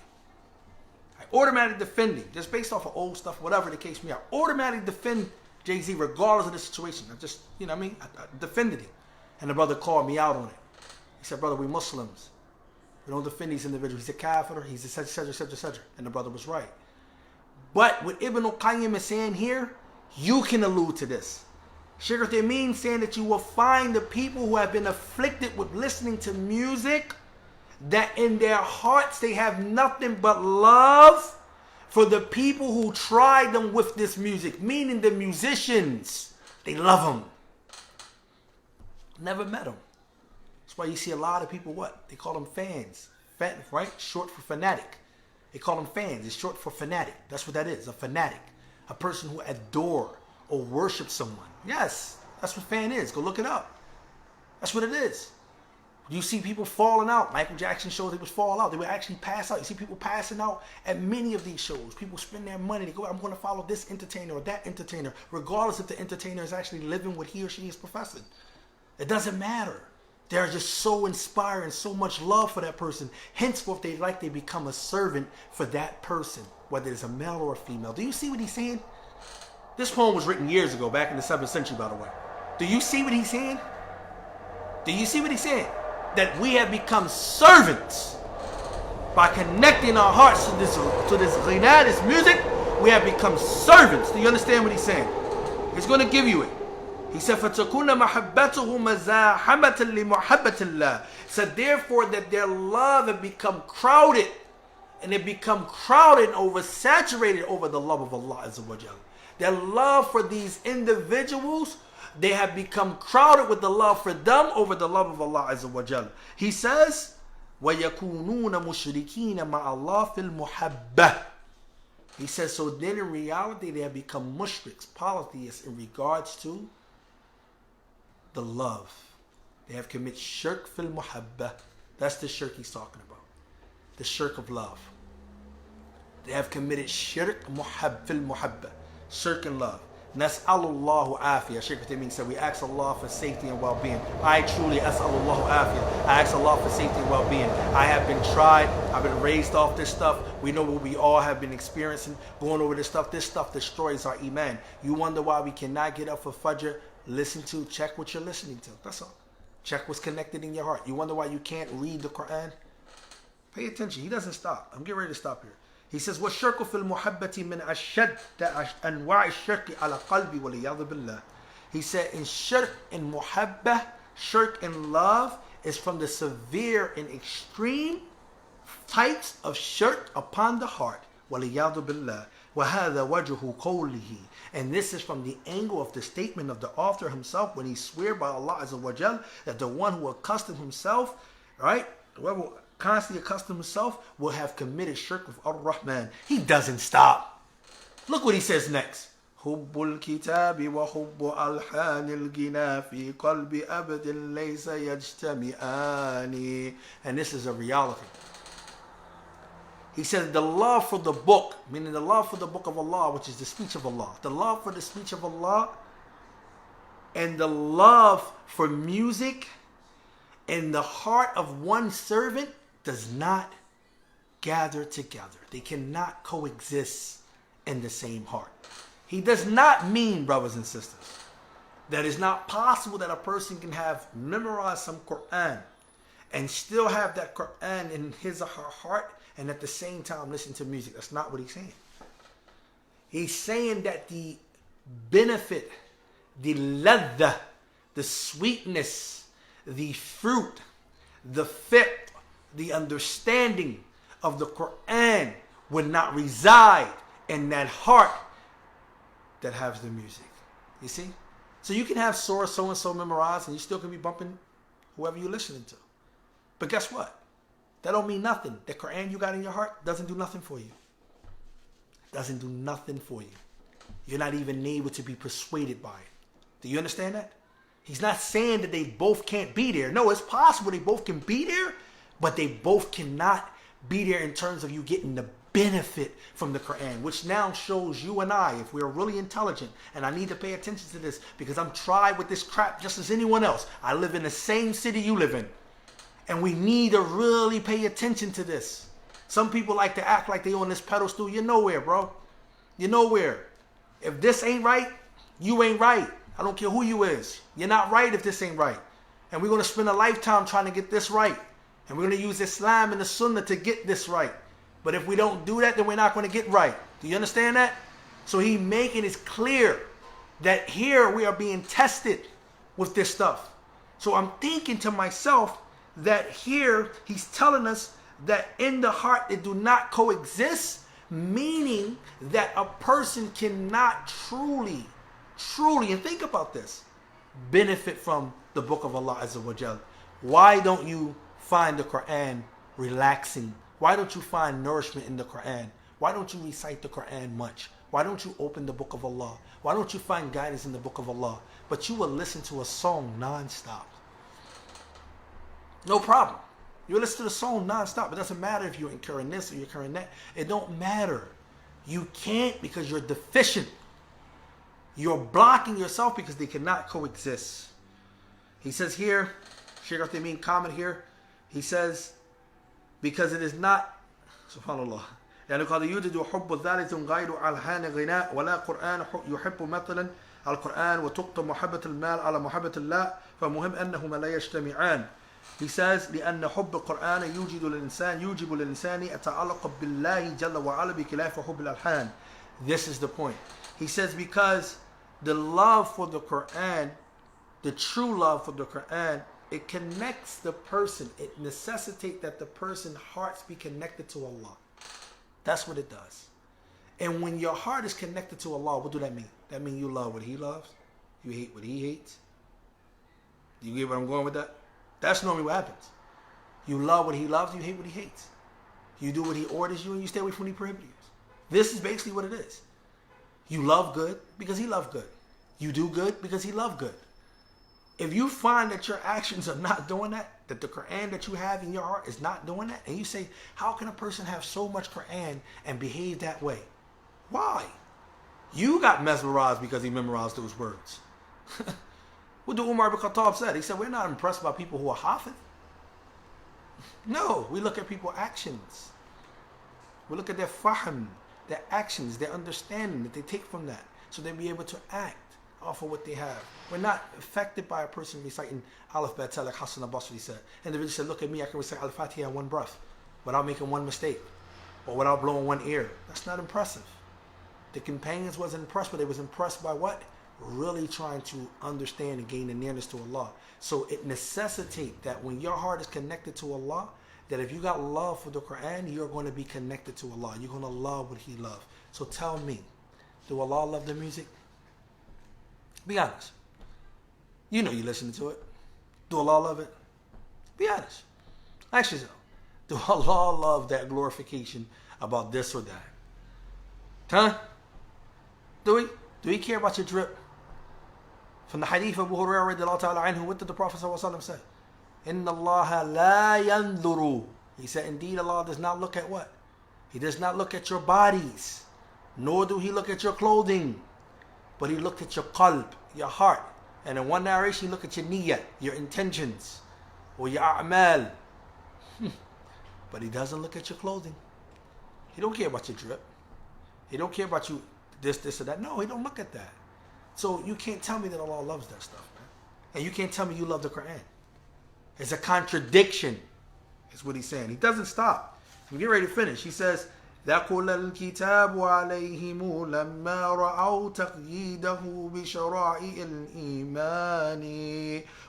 I automatically defended, just based off of old stuff, whatever the case may be. I automatically defend Jay-Z regardless of the situation. I just, you know what I mean? I defended him. And the brother called me out on it. He said, brother, we Muslims. We don't defend these individuals. He's a kafir. He's a such, such. And the brother was right. But what Ibn Qayyim is saying here, you can allude to this. Shaykh al-Thameen saying that you will find the people who have been afflicted with listening to music, that in their hearts they have nothing but love for the people who tried them with this music, meaning the musicians. They love them. Never met them. That's why you see a lot of people, what? They call them fans, right? Short for fanatic. They call them fans. It's short for fanatic. That's what that is, a fanatic. A person who adore or worship someone. Yes, that's what fan is. Go look it up. That's what it is. You see people falling out. Michael Jackson shows they would fall out. They would actually pass out. You see people passing out at many of these shows. People spend their money. They go, I'm going to follow this entertainer or that entertainer, regardless if the entertainer is actually living what he or she is professing. It doesn't matter. They're just so inspiring, so much love for that person. Henceforth, they become a servant for that person, whether it's a male or a female. Do you see what he's saying? This poem was written years ago, back in the 7th century, by the way. Do you see what he's saying? Do you see what he's saying? That we have become servants by connecting our hearts to this ghina, this music. We have become servants. Do you understand what he's saying? He's going to give you it. He said, فَتَكُونَ مَحَبَّتُهُ مَزَاحَمَةً لِمُحَبَّةِ اللَّهِ. So therefore that their love have become crowded, and it become crowded and oversaturated over the love of Allah Azza wa Jal. Their love for these individuals, they have become crowded with the love for them over the love of Allah Azza wa Jal. He says, وَيَكُونُونَ مُشْرِكِينَ مَعَ اللَّهِ فِي الْمُحَبَّةِ. He says, so then in reality they have become mushriks, polytheists, in regards to the love. They have committed shirk fil muhabba. That's the shirk he's talking about. The shirk of love. They have committed shirk fil muhabba. Shirk and love. Nas'alullahu afiyah. Shaykh al-Thameen said, we ask Allah for safety and well-being. I truly as'alullahu afiyah. I ask Allah for safety and well-being. I have been tried. I've been raised off this stuff. We know what we all have been experiencing, going over this stuff. This stuff destroys our iman. You wonder why we cannot get up for Fajr? Check what you're listening to. That's all. Check what's connected in your heart. You wonder why you can't read the Quran? Pay attention. He doesn't stop. I'm getting ready to stop here. He says, وَالشَّرْكُ فِي الْمُحَبَّةِ مِنْ أَشَدَّ أَنْوَاعِ الشِّرْكِ عَلَى قَلْبِ وَلِيَعْذُ بِاللَّهِ. He said, in shirk and muhabbah, shirk and love is from the severe and extreme types of shirk upon the heart. وَلِيَعْذُ بِاللَّهِ وَهَذَا وَجْهُ قَوْلِهِ. And this is from the angle of the statement of the author himself when he swear by Allah Azza wa Jal that the one who accustomed himself, right, whoever constantly accustomed himself will have committed shirk with Ar-Rahman. He doesn't stop. Look what he says next. حُبُّ الْكِتَابِ وَحُبُّ أَلْحَانِ الْغِنَى فِي قَلْبِ أَبْدٍ لَيْسَ يَجْتَمِعَانِ. And this is a reality. He said the love for the book, meaning the love for the book of Allah, which is the speech of Allah. The love for the speech of Allah and the love for music in the heart of one servant does not gather together. They cannot coexist in the same heart. He does not mean, brothers and sisters, that it's not possible that a person can have memorized some Quran and still have that Quran in his or her heart and at the same time listen to music. That's not what he's saying. He's saying that the benefit, the ladha, the sweetness, the fruit, the fiqh, the understanding of the Quran would not reside in that heart that has the music. You see? So you can have Surah so-and-so memorized and you still can be bumping whoever you're listening to. But guess what? That don't mean nothing. The Quran you got in your heart doesn't do nothing for you. Doesn't do nothing for you. You're not even able to be persuaded by it. Do you understand that? He's not saying that they both can't be there. No, it's possible they both can be there, but they both cannot be there in terms of you getting the benefit from the Quran, which now shows you and I, if we're really intelligent, and I need to pay attention to this because I'm tried with this crap just as anyone else. I live in the same city you live in, and we need to really pay attention to this. Some people like to act like they on this pedestal. You're nowhere, bro. You're nowhere. If this ain't right, you ain't right. I don't care who you is. You're not right if this ain't right. And we're going to spend a lifetime trying to get this right. And we're going to use Islam and the Sunnah to get this right. But if we don't do that, then we're not going to get right. Do you understand that? So he making it clear that here we are being tested with this stuff. So I'm thinking to myself that here he's telling us that in the heart they do not coexist, meaning that a person cannot truly, and think about this, benefit from the book of Allah Azza wa Jal. Why don't you find the Quran relaxing? Why don't you find nourishment in the Quran? Why don't you recite the Quran much? Why don't you open the book of Allah? Why don't you find guidance in the book of Allah? But you will listen to a song non-stop. No problem. You listen to the song non-stop. It doesn't matter if you're incurring this or you're incurring that. It don't matter. You can't because you're deficient. You're blocking yourself because they cannot coexist. He says here, Shaykh Uthaymeen comment here, he says, because it is not, subhanallah, يعني قد يوجد حب ثالث غير ألحان غناء ولا قرآن يحب مثلا القرآن وتقطع محبة المال على محبة الله فمهم أنهما لا يجتمعان. He says لأن حب القرآن يوجب للإنسان يتعلق بالله جل وعلا بخلاف حب الألحان. This is the point. He says because the love for the Quran, the true love for the Quran, it connects the person. It necessitates that the person's hearts be connected to Allah. That's what it does. And when your heart is connected to Allah, what do that mean? That means you love what He loves. You hate what He hates. Do you get where I'm going with that? That's normally what happens. You love what He loves. You hate what He hates. You do what He orders you and you stay away from what He prohibits you. This is basically what it is. You love good because He loved good. You do good because He loved good. If you find that your actions are not doing that, that the Quran that you have in your heart is not doing that, and you say, how can a person have so much Quran and behave that way? Why? You got mesmerized because he memorized those words. What did Umar ibn Khattab said? He said, we're not impressed by people who are hafiz. No, we look at people's actions. We look at their fahm, their actions, their understanding that they take from that, so they'll be able to act off of what they have. We're not affected by a person reciting Alif Batal like Hassan al-Basri said. And the Individual said, look at me, I can recite Al-Fatiha in one breath without making one mistake or without blowing one ear. That's not impressive. The companions wasn't impressed, but they was impressed by what? Really trying to understand and gain the nearness to Allah. So it necessitates that when your heart is connected to Allah, that if you got love for the Quran, you're going to be connected to Allah. You're going to love what He loves. So tell me, do Allah love the music? Be honest. You know you listening to it. Do Allah love it? Be honest. Ask yourself, do Allah love that glorification about this or that? Huh? Do He? Do He care about your drip? From the hadith of Abu Hurairah radiallahu ta'ala anhu, what did the Prophet say? Inna Allah la yanzuru. He said, indeed Allah does not look at what? He does not look at your bodies, nor do He look at your clothing, but He looked at your qalb, your heart. And in one narration, He looked at your niyyah, your intentions, or your a'mal. But He doesn't look at your clothing. He don't care about your drip. He don't care about you this or that. No, He don't look at that. So you can't tell me that Allah loves that stuff, man. And you can't tell me you love the Quran. It's a contradiction, is what he's saying. He doesn't stop. I'm getting ready to finish. He says, ذَقُلَ الْكِتَابُ عَلَيْهِمُ لَمَّا رَأَوْا تَقْيِيدَهُ بِشَرَائِعِ الْإِيمَانِ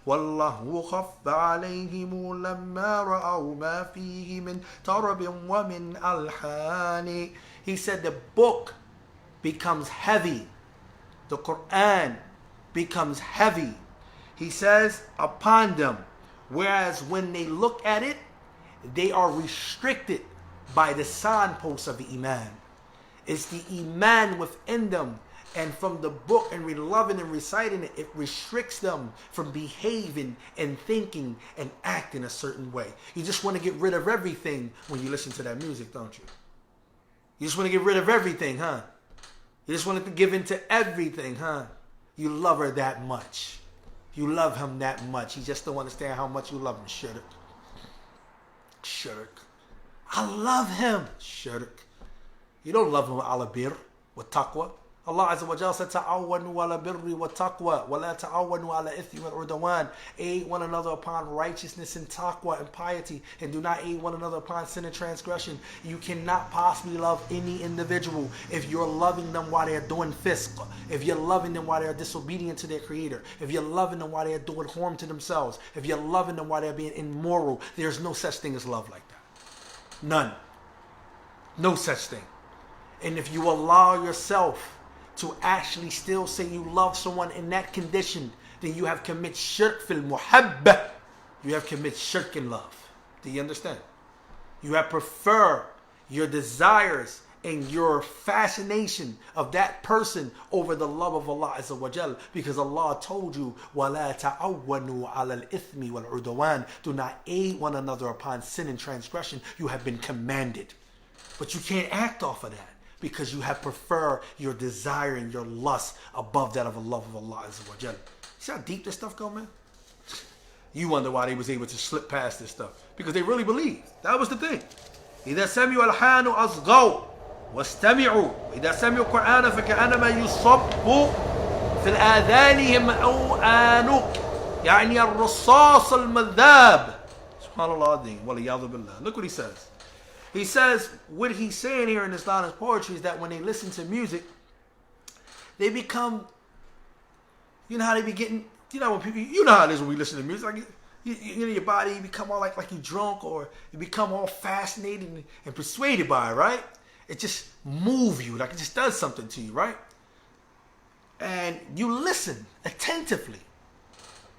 وَاللَّهُ خَفَّ عَلَيْهِمُ لَمَّا رَأَوْا مَا فِيهِ مِنْ تَرَبٍ وَمِنْ أَلْحَانِ. He said the book becomes heavy. The Quran becomes heavy. He says upon them, whereas when they look at it, they are restricted by the signposts of the Iman. It's the Iman within them, and from the book and loving and reciting it, it restricts them from behaving and thinking and acting a certain way. You just want to get rid of everything when you listen to that music, don't you? You just want to get rid of everything, huh? You just want to give in to everything, huh? You love her that much. You love him that much. You just don't understand how much you love him. Shirk. Shirk. I love him. Shirk. You don't love him with ala bir, with taqwa. Allah Azza wa Jalla said, ta'awanu ala birri wa taqwa, wa la ta'awanu ala ithmi wal udwan. Aid one another upon righteousness and taqwa and piety, and do not aid one another upon sin and transgression. You cannot possibly love any individual if you're loving them while they're doing fisq, if you're loving them while they're disobedient to their creator, if you're loving them while they're doing harm to themselves, if you're loving them while they're being immoral. There's no such thing as love like that. None. No such thing. And if you allow yourself to actually still say you love someone in that condition, then you have committed shirk fil muhabba. You have committed shirk in love. Do you understand? You have preferred your desires and your fascination of that person over the love of Allah Azza wa Jal, because Allah told you, وَلَا تَعَوَّنُوا عَلَى الْإِثْمِ وَالْعُدْوَانِ. Do not aid one another upon sin and transgression. You have been commanded. But you can't act off of that, because you have preferred your desire and your lust above that of the love of Allah Azza wa Jal. See how deep this stuff go, man? You wonder why they was able to slip past this stuff. Because they really believed. That was the thing. إِذَا سَمِعُوا الْحَانُ أَصْغَوْا وَاسْتَمِعُوا إِذَا سَمِعُوا الْقُرْآنَ فَكَأَنَّمَا يُصَبُّ فِي الْآذَانِهِمْ أَوْآنُ يعني الرصاص المذاب. SubhanAllah وَلِيَعْذُ بِاللَّهِ. Look what he says. He says, what he's saying here in this line of poetry is that when they listen to music, they become, you know how they be getting, you know when people, you know how it is when we listen to music, like you know your body, you become all like you drunk, or you become all fascinated and persuaded by it, right? It just moves you, like it just does something to you, right? And you listen attentively.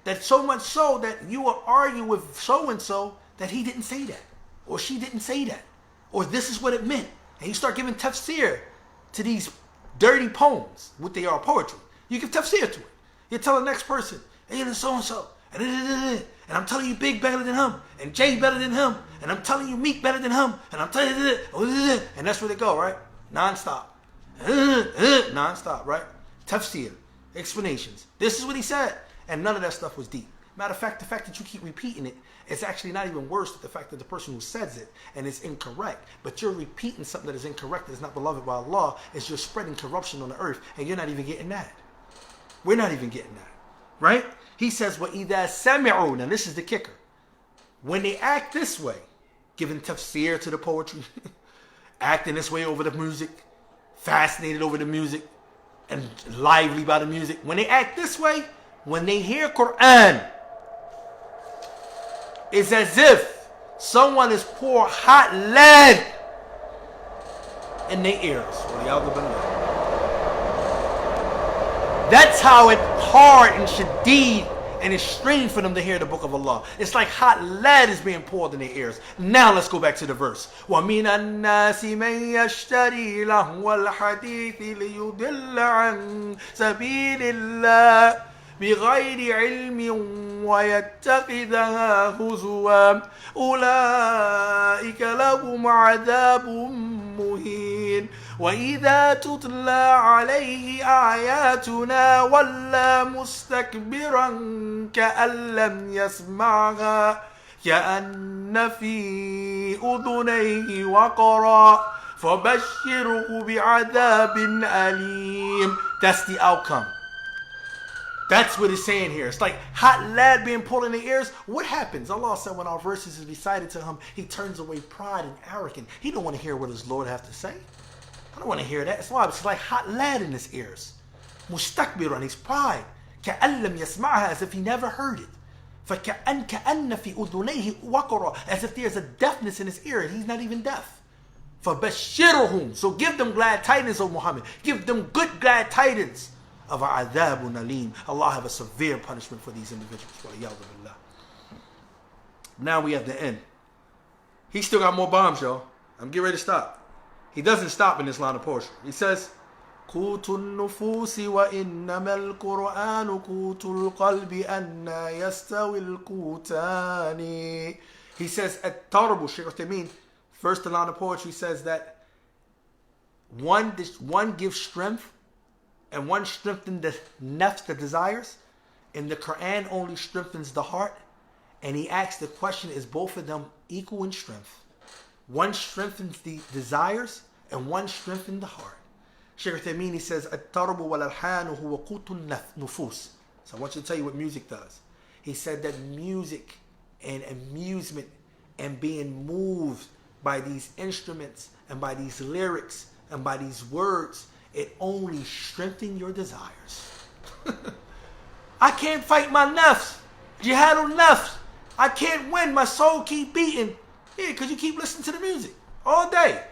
That so much so that you will argue with so-and-so that he didn't say that, or she didn't say that, or this is what it meant. And you start giving tafsir to these dirty poems, what they are, poetry. You give tafsir to it. You tell the next person, hey, this so-and-so, and I'm telling you Big better than him, and Jay better than him, and I'm telling you Meek better than him, and I'm telling you, and that's where they go, right? Non-stop. Non-stop, right? Tafsir, explanations. This is what he said. And none of that stuff was deep. Matter of fact, the fact that you keep repeating it, it's actually not even worse than the fact that the person who says it and it's incorrect. But you're repeating something that is incorrect, that is not beloved by Allah, is you're spreading corruption on the earth, and you're not even getting that. We're not even getting that. Right? He says, وَإِذَا سَمِعُوا. Now this is the kicker. When they act this way, giving tafsir to the poetry, acting this way over the music, fascinated over the music, and lively by the music, when they act this way, when they hear Quran, it's as if someone is pouring hot lead in their ears. That's how it's hard and shadeed and extreme for them to hear the book of Allah. It's like hot lead is being poured in their ears. Now let's go back to the verse. وَمِنَ النَّاسِ مَن يَشْتَرِي لَهْوَ الْحَدِيثِ لِيُضِلَّ عَن سَبِيلِ اللَّهِ بغير علم ويتخذها هزوا أولئك لهم عذاب مهين وإذا تتلى عليه آياتنا ولى مستكبرا كأن لم يسمعها كأن في أذنيه وقرا فبشره بعذاب أليم. That's the outcome. That's what it's saying here. It's like hot lead being pulled in the ears. What happens? Allah said when our verses is recited to him, he turns away pride and arrogance. He don't want to hear what his Lord has to say. I don't want to hear that. It's why it's like hot lead in his ears. Mustakbirun, his pride. كَأَن لَمْ يَسْمَعْهَا, as if he never heard it. فَكَأَن فِي أُذُنَيْهِ وَقْرًا, as if there's a deafness in his ear and he's not even deaf. فَبَشِّرُهُمْ, so give them glad tidings, O Muhammad. Give them good glad tidings of عَذَابٌ أَلِيمٌ. Allah have a severe punishment for these individuals. Now we have the end. He still got more bombs, y'all. I'm getting ready to stop. He doesn't stop in this line of poetry. He says, قوت النفوس وإنما القرآن قوت القلب أن يستوي القوتان. He says at Tarbu, Shaykh Uthaymeen, first line of poetry says that one gives strength and one strengthens the nafs, the desires, and the Quran only strengthens the heart. And he asks the question, is both of them equal in strength? One strengthens the desires and one strengthens the heart. Shaykh Uthaymeen, he says, الترب والألحان هو قوت النفوس. So I want you to tell you what music does. He said that music and amusement and being moved by these instruments and by these lyrics and by these words, it only strengthens your desires. I can't fight my nafs. Jihad al nafs. I can't win. My soul keep beating. Yeah, because you keep listening to the music all day.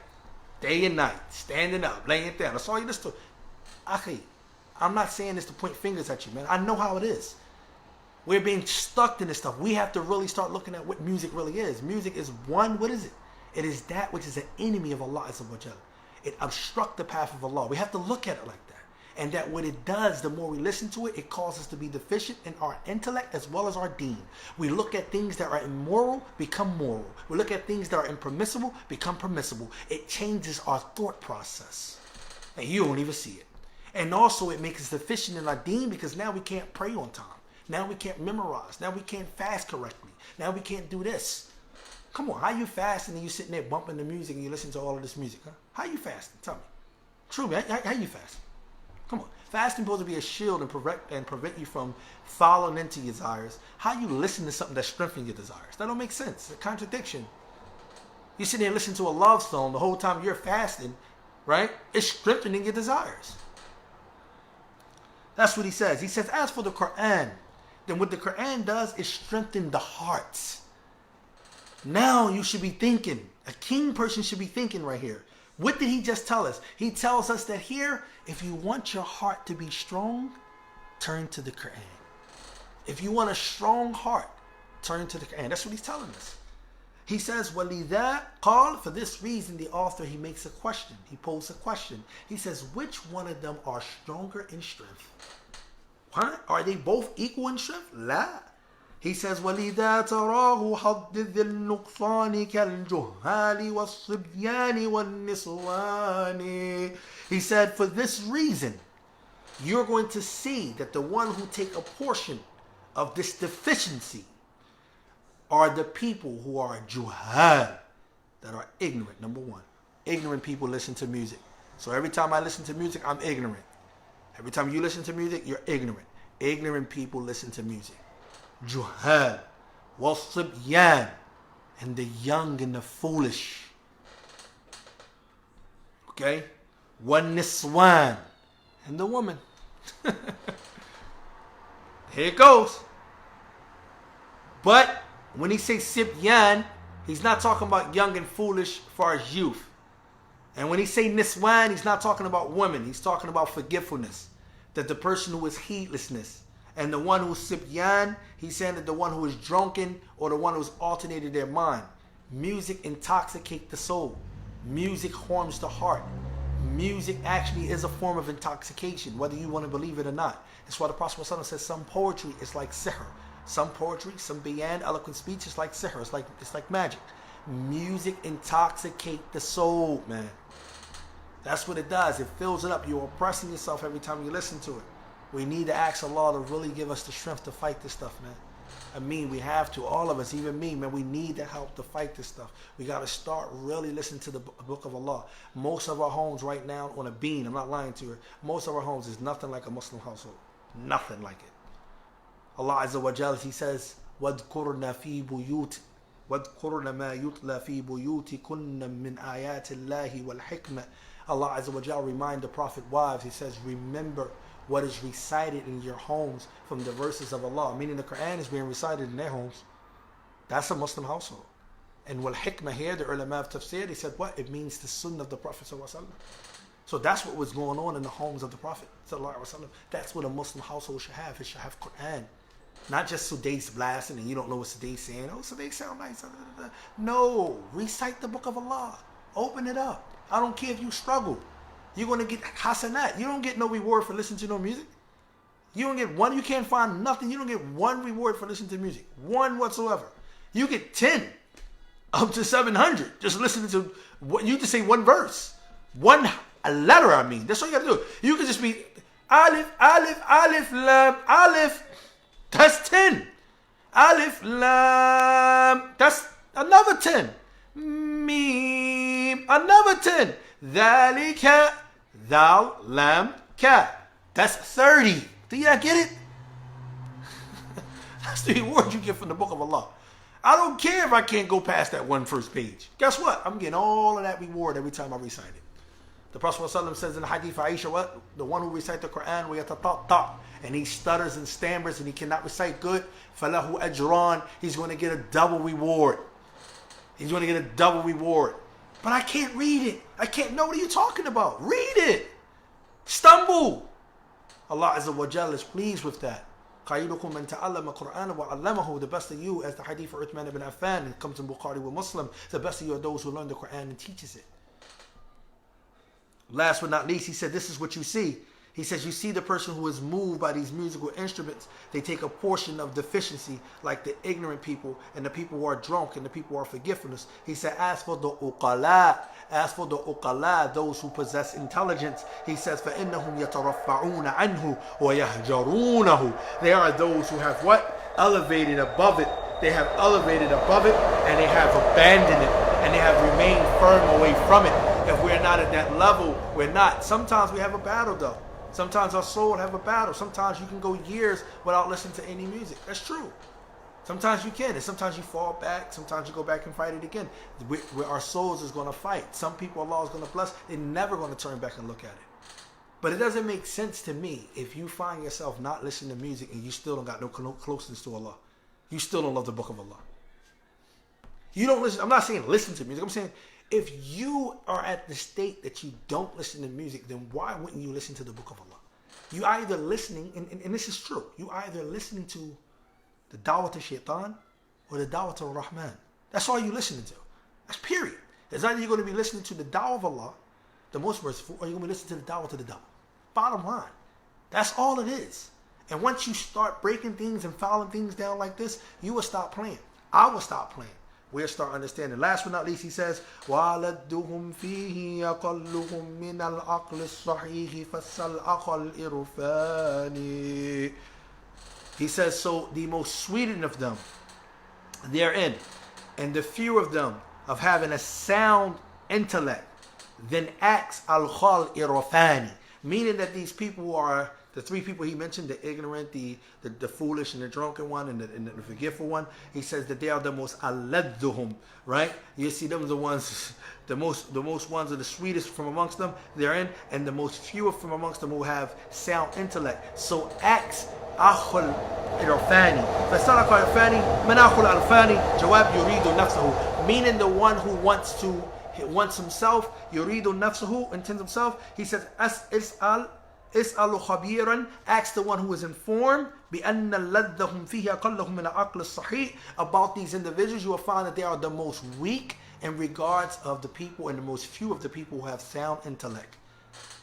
Day and night. Standing up, laying down. That's all you listen to. Akhi, I'm not saying this to point fingers at you, man. I know how it is. We're being stuck in this stuff. We have to really start looking at what music really is. Music is what is it? It is that which is an enemy of Allah Azza wa Jalla. It obstructs the path of Allah. We have to look at it like that. And that what it does, the more we listen to it, it causes us to be deficient in our intellect as well as our deen. We look at things that are immoral, become moral. We look at things that are impermissible, become permissible. It changes our thought process. And you don't even see it. And also it makes us deficient in our deen because now we can't pray on time. Now we can't memorize. Now we can't fast correctly. Now we can't do this. Come on, how you fasting and you sitting there bumping the music and you listen to all of this music? Huh? How you fasting? Tell me. True, man. How you fasting? Come on. Fasting is supposed to be a shield and prevent you from falling into your desires. How you listen to something that strengthens your desires? That don't make sense. It's a contradiction. You sit there and listen to a love song the whole time you're fasting, right? It's strengthening your desires. That's what he says. He says, as for the Quran, then what the Quran does is strengthen the hearts. Now you should be thinking. A king person should be thinking right here. What did he just tell us? He tells us that here, if you want your heart to be strong, turn to the Quran. If you want a strong heart, turn to the Quran. That's what he's telling us. He says, وَلِذَا قَالَ, for this reason, the author, he makes a question. He poses a question. He says, which one of them are stronger in strength? What? Are they both equal in strength? La. He says, وَلِذَا تَرَاهُ حَدِّذِ النُّقْصَانِ كَالْجُهَّالِ وَالصِّبْيَانِ وَالنِّسْوَانِ. He said, for this reason, you're going to see that the one who take a portion of this deficiency are the people who are juhal, that are ignorant. Number one, ignorant people listen to music. So every time I listen to music, I'm ignorant. Every time you listen to music, you're ignorant. Ignorant people listen to music. Juhal, wasibyan, and the young and the foolish. Okay? Niswan, and the woman. Here it goes. But when he says sibyan, he's not talking about young and foolish as far as youth. And when he say niswan, he's not talking about women. He's talking about forgetfulness. That the person who is heedlessness. And the one who's sibyan, he's saying that the one who is drunken or the one who's alternated their mind. Music intoxicates the soul. Music harms the heart. Music actually is a form of intoxication, whether you want to believe it or not. That's why the Prophet ﷺ says some poetry is like sihr. Some poetry, some bayan, eloquent speech is like sihr. It's like magic. Music intoxicates the soul, man. That's what it does. It fills it up. You're oppressing yourself every time you listen to it. We need to ask Allah to really give us the strength to fight this stuff, man. I mean, we have to. All of us, even me, man, we need the help to fight this stuff. We got to start really listening to the book of Allah. Most of our homes right now on a bean, I'm not lying to you, most of our homes is nothing like a Muslim household. Nothing like it. Allah Azza wa Jalla, He says, وَاذْكُرْنَ فِي بُيُوتِ وَاذْكُرْنَ مَا يُتْلَى فِي بُيُوتِكُنَّ مِنْ آيَاتِ اللَّهِ وَالْحِكْمَةِ. Allah Azza wa Jalla remind the Prophet wives, He says, remember what is recited in your homes from the verses of Allah. Meaning the Quran is being recited in their homes. That's a Muslim household. And wal hikmah here, the ulama of tafsir, they said what? It means the sunnah of the Prophet ﷺ. So that's what was going on in the homes of the Prophet ﷺ. That's what a Muslim household should have. It should have Quran. Not just Sudais blasting and you don't know what Sudais saying. Oh, Sudais sound nice. No, recite the book of Allah. Open it up. I don't care if you struggle. You're going to get hasanat. You don't get no reward for listening to no music. You don't get one. You can't find nothing. You don't get one reward for listening to music. One whatsoever. You get 10 up to 700 just listening to what you just say one verse. A letter, I mean. That's all you got to do. You can just be alif, alif, alif, lam, alif. That's 10. Alif, lam. That's another 10. Mim. Another 10. Dhalika, thou, lam, ka. That's 30. Do you not get it? That's the reward you get from the book of Allah. I don't care if I can't go past that one first page. Guess what? I'm getting all of that reward every time I recite it. The Prophet ﷺ says in the hadith of Aisha, what? The one who recites the Quran, and he stutters and stammers and he cannot recite good, falahu ajran, he's going to get a double reward. He's going to get a double reward. But I can't read it. I can't know what are you talking about. Read it. Stumble. Allah Azza wa Jalla is pleased with that. خَيْرُكُمْ مَنْ تَعَلَّمَ قُرْآنَ وَعَلَّمَهُ. The best of you, as the hadith of Uthman ibn Affan, it comes in Bukhari with Muslim, the best of you are those who learn the Quran and teaches it. Last but not least, he said, this is what you see. He says, you see the person who is moved by these musical instruments. They take a portion of deficiency, like the ignorant people and the people who are drunk and the people who are forgetfulness. He said, as for the uqala, those who possess intelligence, he says, فَإِنَّهُمْ يَتَرَفَّعُونَ عَنْهُ وَيَهْجَرُونَهُ. They are those who have what? Elevated above it. They have elevated above it and they have abandoned it and they have remained firm away from it. If we're not at that level, we're not. Sometimes we have a battle though. Sometimes our soul have a battle. Sometimes you can go years without listening to any music. That's true. Sometimes you can, and sometimes you fall back. Sometimes you go back and fight it again. Where our souls is going to fight. Some people Allah is going to bless. They're never going to turn back and look at it. But it doesn't make sense to me if you find yourself not listening to music and you still don't got no closeness to Allah. You still don't love the book of Allah. You don't listen. I'm not saying listen to music. I'm saying if you are at the state that you don't listen to music, then why wouldn't you listen to the book of Allah? You either listening, and this is true, you either listening to the da'wah to shaitan or the da'wah to Rahman. That's all you're listening to. That's period. It's either you're going to be listening to the da'wah of Allah, the most merciful, or you're going to be listening to the da'wah to the devil. Bottom line. That's all it is. And once you start breaking things and filing things down like this, you will stop playing. I will stop playing. We'll start understanding. Last but not least, he says, وَعَلَدُّهُمْ فِيهِ يَقَلُّهُمْ مِنَ الْعَقْلِ الصَّحِيحِ فَالسَّلْعَقَ الْإِرْفَانِ. He says, so the most sweetened of them therein, and the few of them of having a sound intellect, then acts al-khal irfani, meaning that these people who are the three people he mentioned, the ignorant, the foolish, and the drunken one, and the forgetful one, he says that they are the most aladduhum, right? You see them, the ones, the most ones are the sweetest from amongst them, therein, and the most few from amongst them who have sound intellect. So acts akhul irfani. فَسَرَقَ irfani, man akhul alfani, jawab yuridu nafsahu, meaning the one who wants himself, yuridu nafsahu, intends himself. He says, اسأل خبيرا, ask the one who is informed بأن لذهم فيه أقلهم من العقل الصحيح. About these individuals, you will find that they are the most weak in regards of the people and the most few of the people who have sound intellect.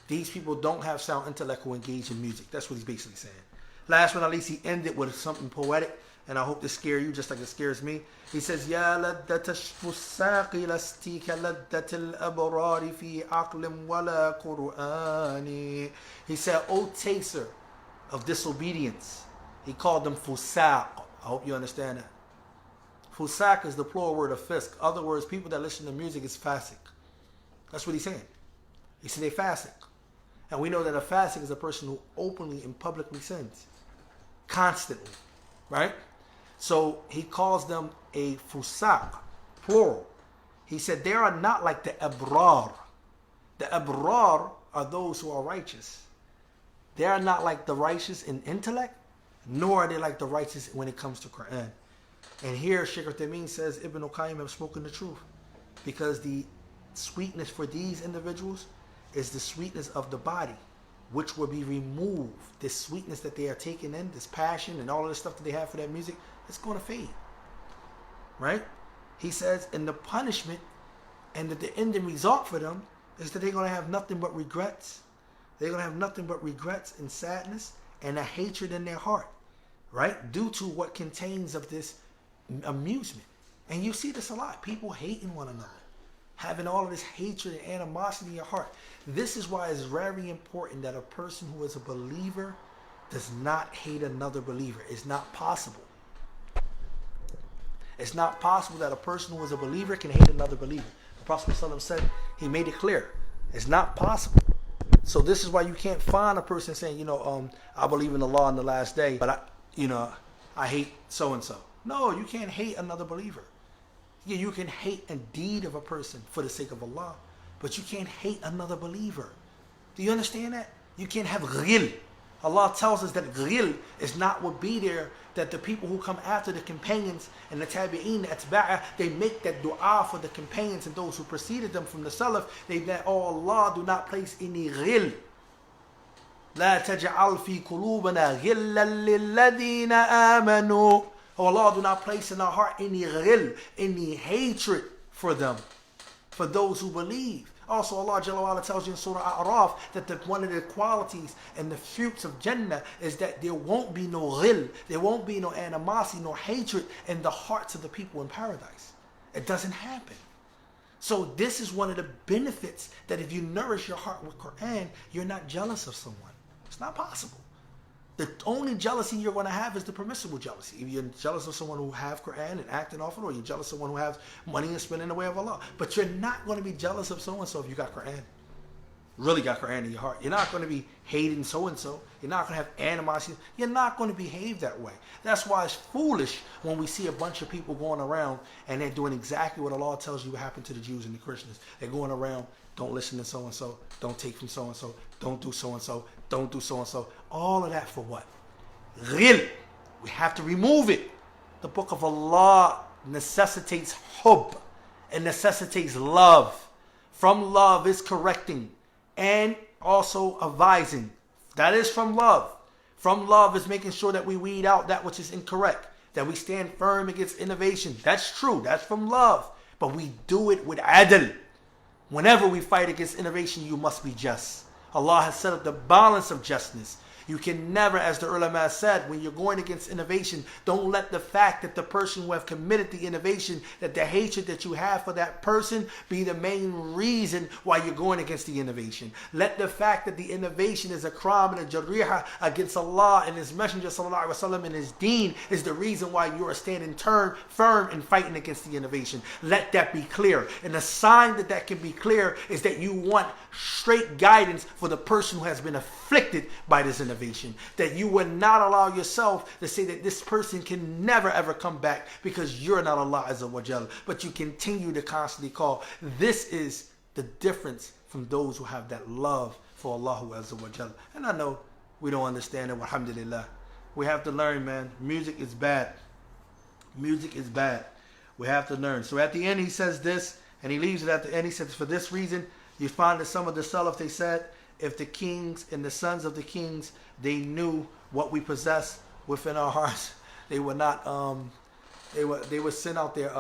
These people don't have sound intellect who engage in music. That's what he's basically saying. Last but not least, he ended with something poetic, and I hope to scare you just like it scares me. He says, يا لذة الفساق لستي كلذة الأبرار في عقل ولا قرآن. He said, O taster of disobedience. He called them fusaq. I hope you understand that. Fusaq is the plural word of fisk. Other words, people that listen to music is fasiq. That's what he's saying. He said they fasiq. And we know that a fasiq is a person who openly and publicly sins. Constantly. right? So he calls them a fusaq, plural. He said they are not like the abrar. The abrar are those who are righteous. They are not like the righteous in intellect, nor are they like the righteous when it comes to Quran. And here Shaykh Uthaymeen says Ibn Qayyim have spoken the truth, because the sweetness for these individuals is the sweetness of the body, which will be removed. This sweetness that they are taking in, this passion and all of this stuff that they have for that music, it's going to fade. Right? He says, and the punishment and the ending result for them is that they're going to have nothing but regrets. They're going to have nothing but regrets and sadness and a hatred in their heart, right? Due to what contains of this amusement. And you see this a lot. People hating one another, having all of this hatred and animosity in your heart. This is why it's very important that a person who is a believer does not hate another believer. It's not possible. It's not possible that a person who is a believer can hate another believer. The Prophet ﷺ said, he made it clear. It's not possible. So this is why you can't find a person saying, I believe in Allah on the last day, but I hate so-and-so. No, you can't hate another believer. Yeah, you can hate a deed of a person for the sake of Allah, but you can't hate another believer. Do you understand that? You can't have ghil. Allah tells us that ghil is not what be there, that the people who come after the companions and the tabi'een, the atba'ah, they make that dua for the companions and those who preceded them from the salaf. They that, oh Allah, do not place any ghil. لا تجعل في قلوبنا غلا للذين آمنوا. Oh Allah, do not place in our heart any ghil, any hatred for them, for those who believe. Also, Allah Jalla wa Ala tells you in Surah A'raf that one of the qualities and the fruits of Jannah is that there won't be no ghil, there won't be no animosity, no hatred in the hearts of the people in paradise. It doesn't happen. So this is one of the benefits, that if you nourish your heart with Quran, you're not jealous of someone. It's not possible. The only jealousy you're going to have is the permissible jealousy. If you're jealous of someone who have Quran and acting off it, or you're jealous of someone who has money and spending in the way of Allah. But you're not going to be jealous of so-and-so if you got Quran. Really got Quran in your heart. You're not going to be hating so-and-so. You're not going to have animosity. You're not going to behave that way. That's why it's foolish when we see a bunch of people going around and they're doing exactly what Allah tells you what happened to the Jews and the Christians. They're going around, don't listen to so-and-so, don't take from so-and-so, don't do so-and-so, don't do so-and-so. All of that for what? Ghil. We have to remove it. The book of Allah necessitates hub. It necessitates love. From love is correcting and also advising. That is from love. From love is making sure that we weed out that which is incorrect, that we stand firm against innovation. That's true. That's from love. But we do it with adl. Whenever we fight against innovation, you must be just. Allah has set up the balance of justness. You can never, as the ulama said, when you're going against innovation, don't let the fact that the person who have committed the innovation, that the hatred that you have for that person be the main reason why you're going against the innovation. Let the fact that the innovation is a crime and a jarihah against Allah and His Messenger sallallahu alaihi wasallam and His deen is the reason why you are standing firm and fighting against the innovation. Let that be clear. And the sign that that can be clear is that you want straight guidance for the person who has been afflicted by this innovation. That you would not allow yourself to say that this person can never ever come back because you're not Allah Azza wa Jal, but you continue to constantly call. This is the difference from those who have that love for Allah Azza wa Jal. And I know we don't understand it, alhamdulillah. We have to learn, man. Music is bad. Music is bad. We have to learn. So at the end he says this, and he leaves it at the end. He says, for this reason, you find that some of the Salaf, they said, if the kings and the sons of the kings, they knew what we possess within our hearts, they would not they would send out their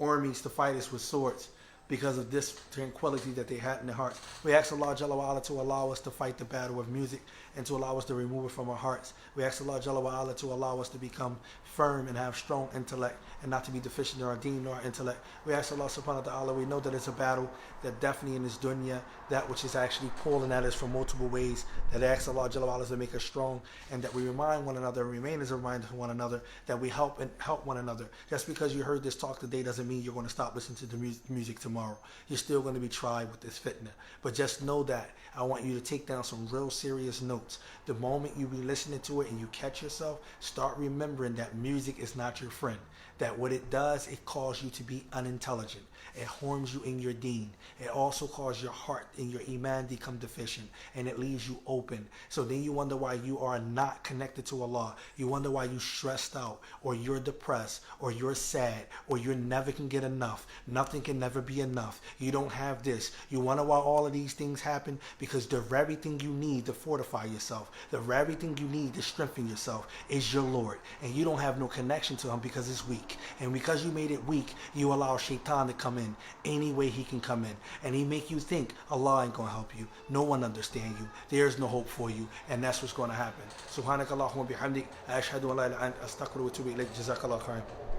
armies to fight us with swords because of this tranquility that they had in their hearts. We ask Allah Jalla wa Ala to allow us to fight the battle of music and to allow us to remove it from our hearts. We ask Allah Jalla wa Ala to allow us to become firm and have strong intellect and not to be deficient in our deen nor our intellect. We ask Allah subhanahu wa ta'ala, we know that it's a battle that definitely in this dunya, that which is actually pulling at us from multiple ways, that asks Allah Jalla wa Ala to make us strong, and that we remind one another, remain as a reminder to one another, that we help one another. Just because you heard this talk today doesn't mean you're going to stop listening to the music tomorrow. tomorrow. You're still going to be tried with this fitna. But just know that I want you to take down some real serious notes. The moment you be listening to it and you catch yourself, start remembering that music is not your friend. That what it does, it causes you to be unintelligent. It harms you in your deen. It also causes your heart and your iman become deficient, and it leaves you open. So then you wonder why you are not connected to Allah. You wonder why you stressed out, or you're depressed, or you're sad, or you never can get enough. Nothing can never be enough. You don't have this. You wonder why all of these things happen? Because the very thing you need to fortify yourself, the very thing you need to strengthen yourself is your Lord. And you don't have no connection to him because it's weak. And because you made it weak, you allow Shaitan to come in any way he can come in. And he make you think Allah ain't going to help you. No one understand you. There's no hope for you. And that's what's going to happen. Subhanakallahumma bihamdik. Ashhadu an la ilaha illa anta astaghfiruka wa atubu ilayk. Jazakallah khairan.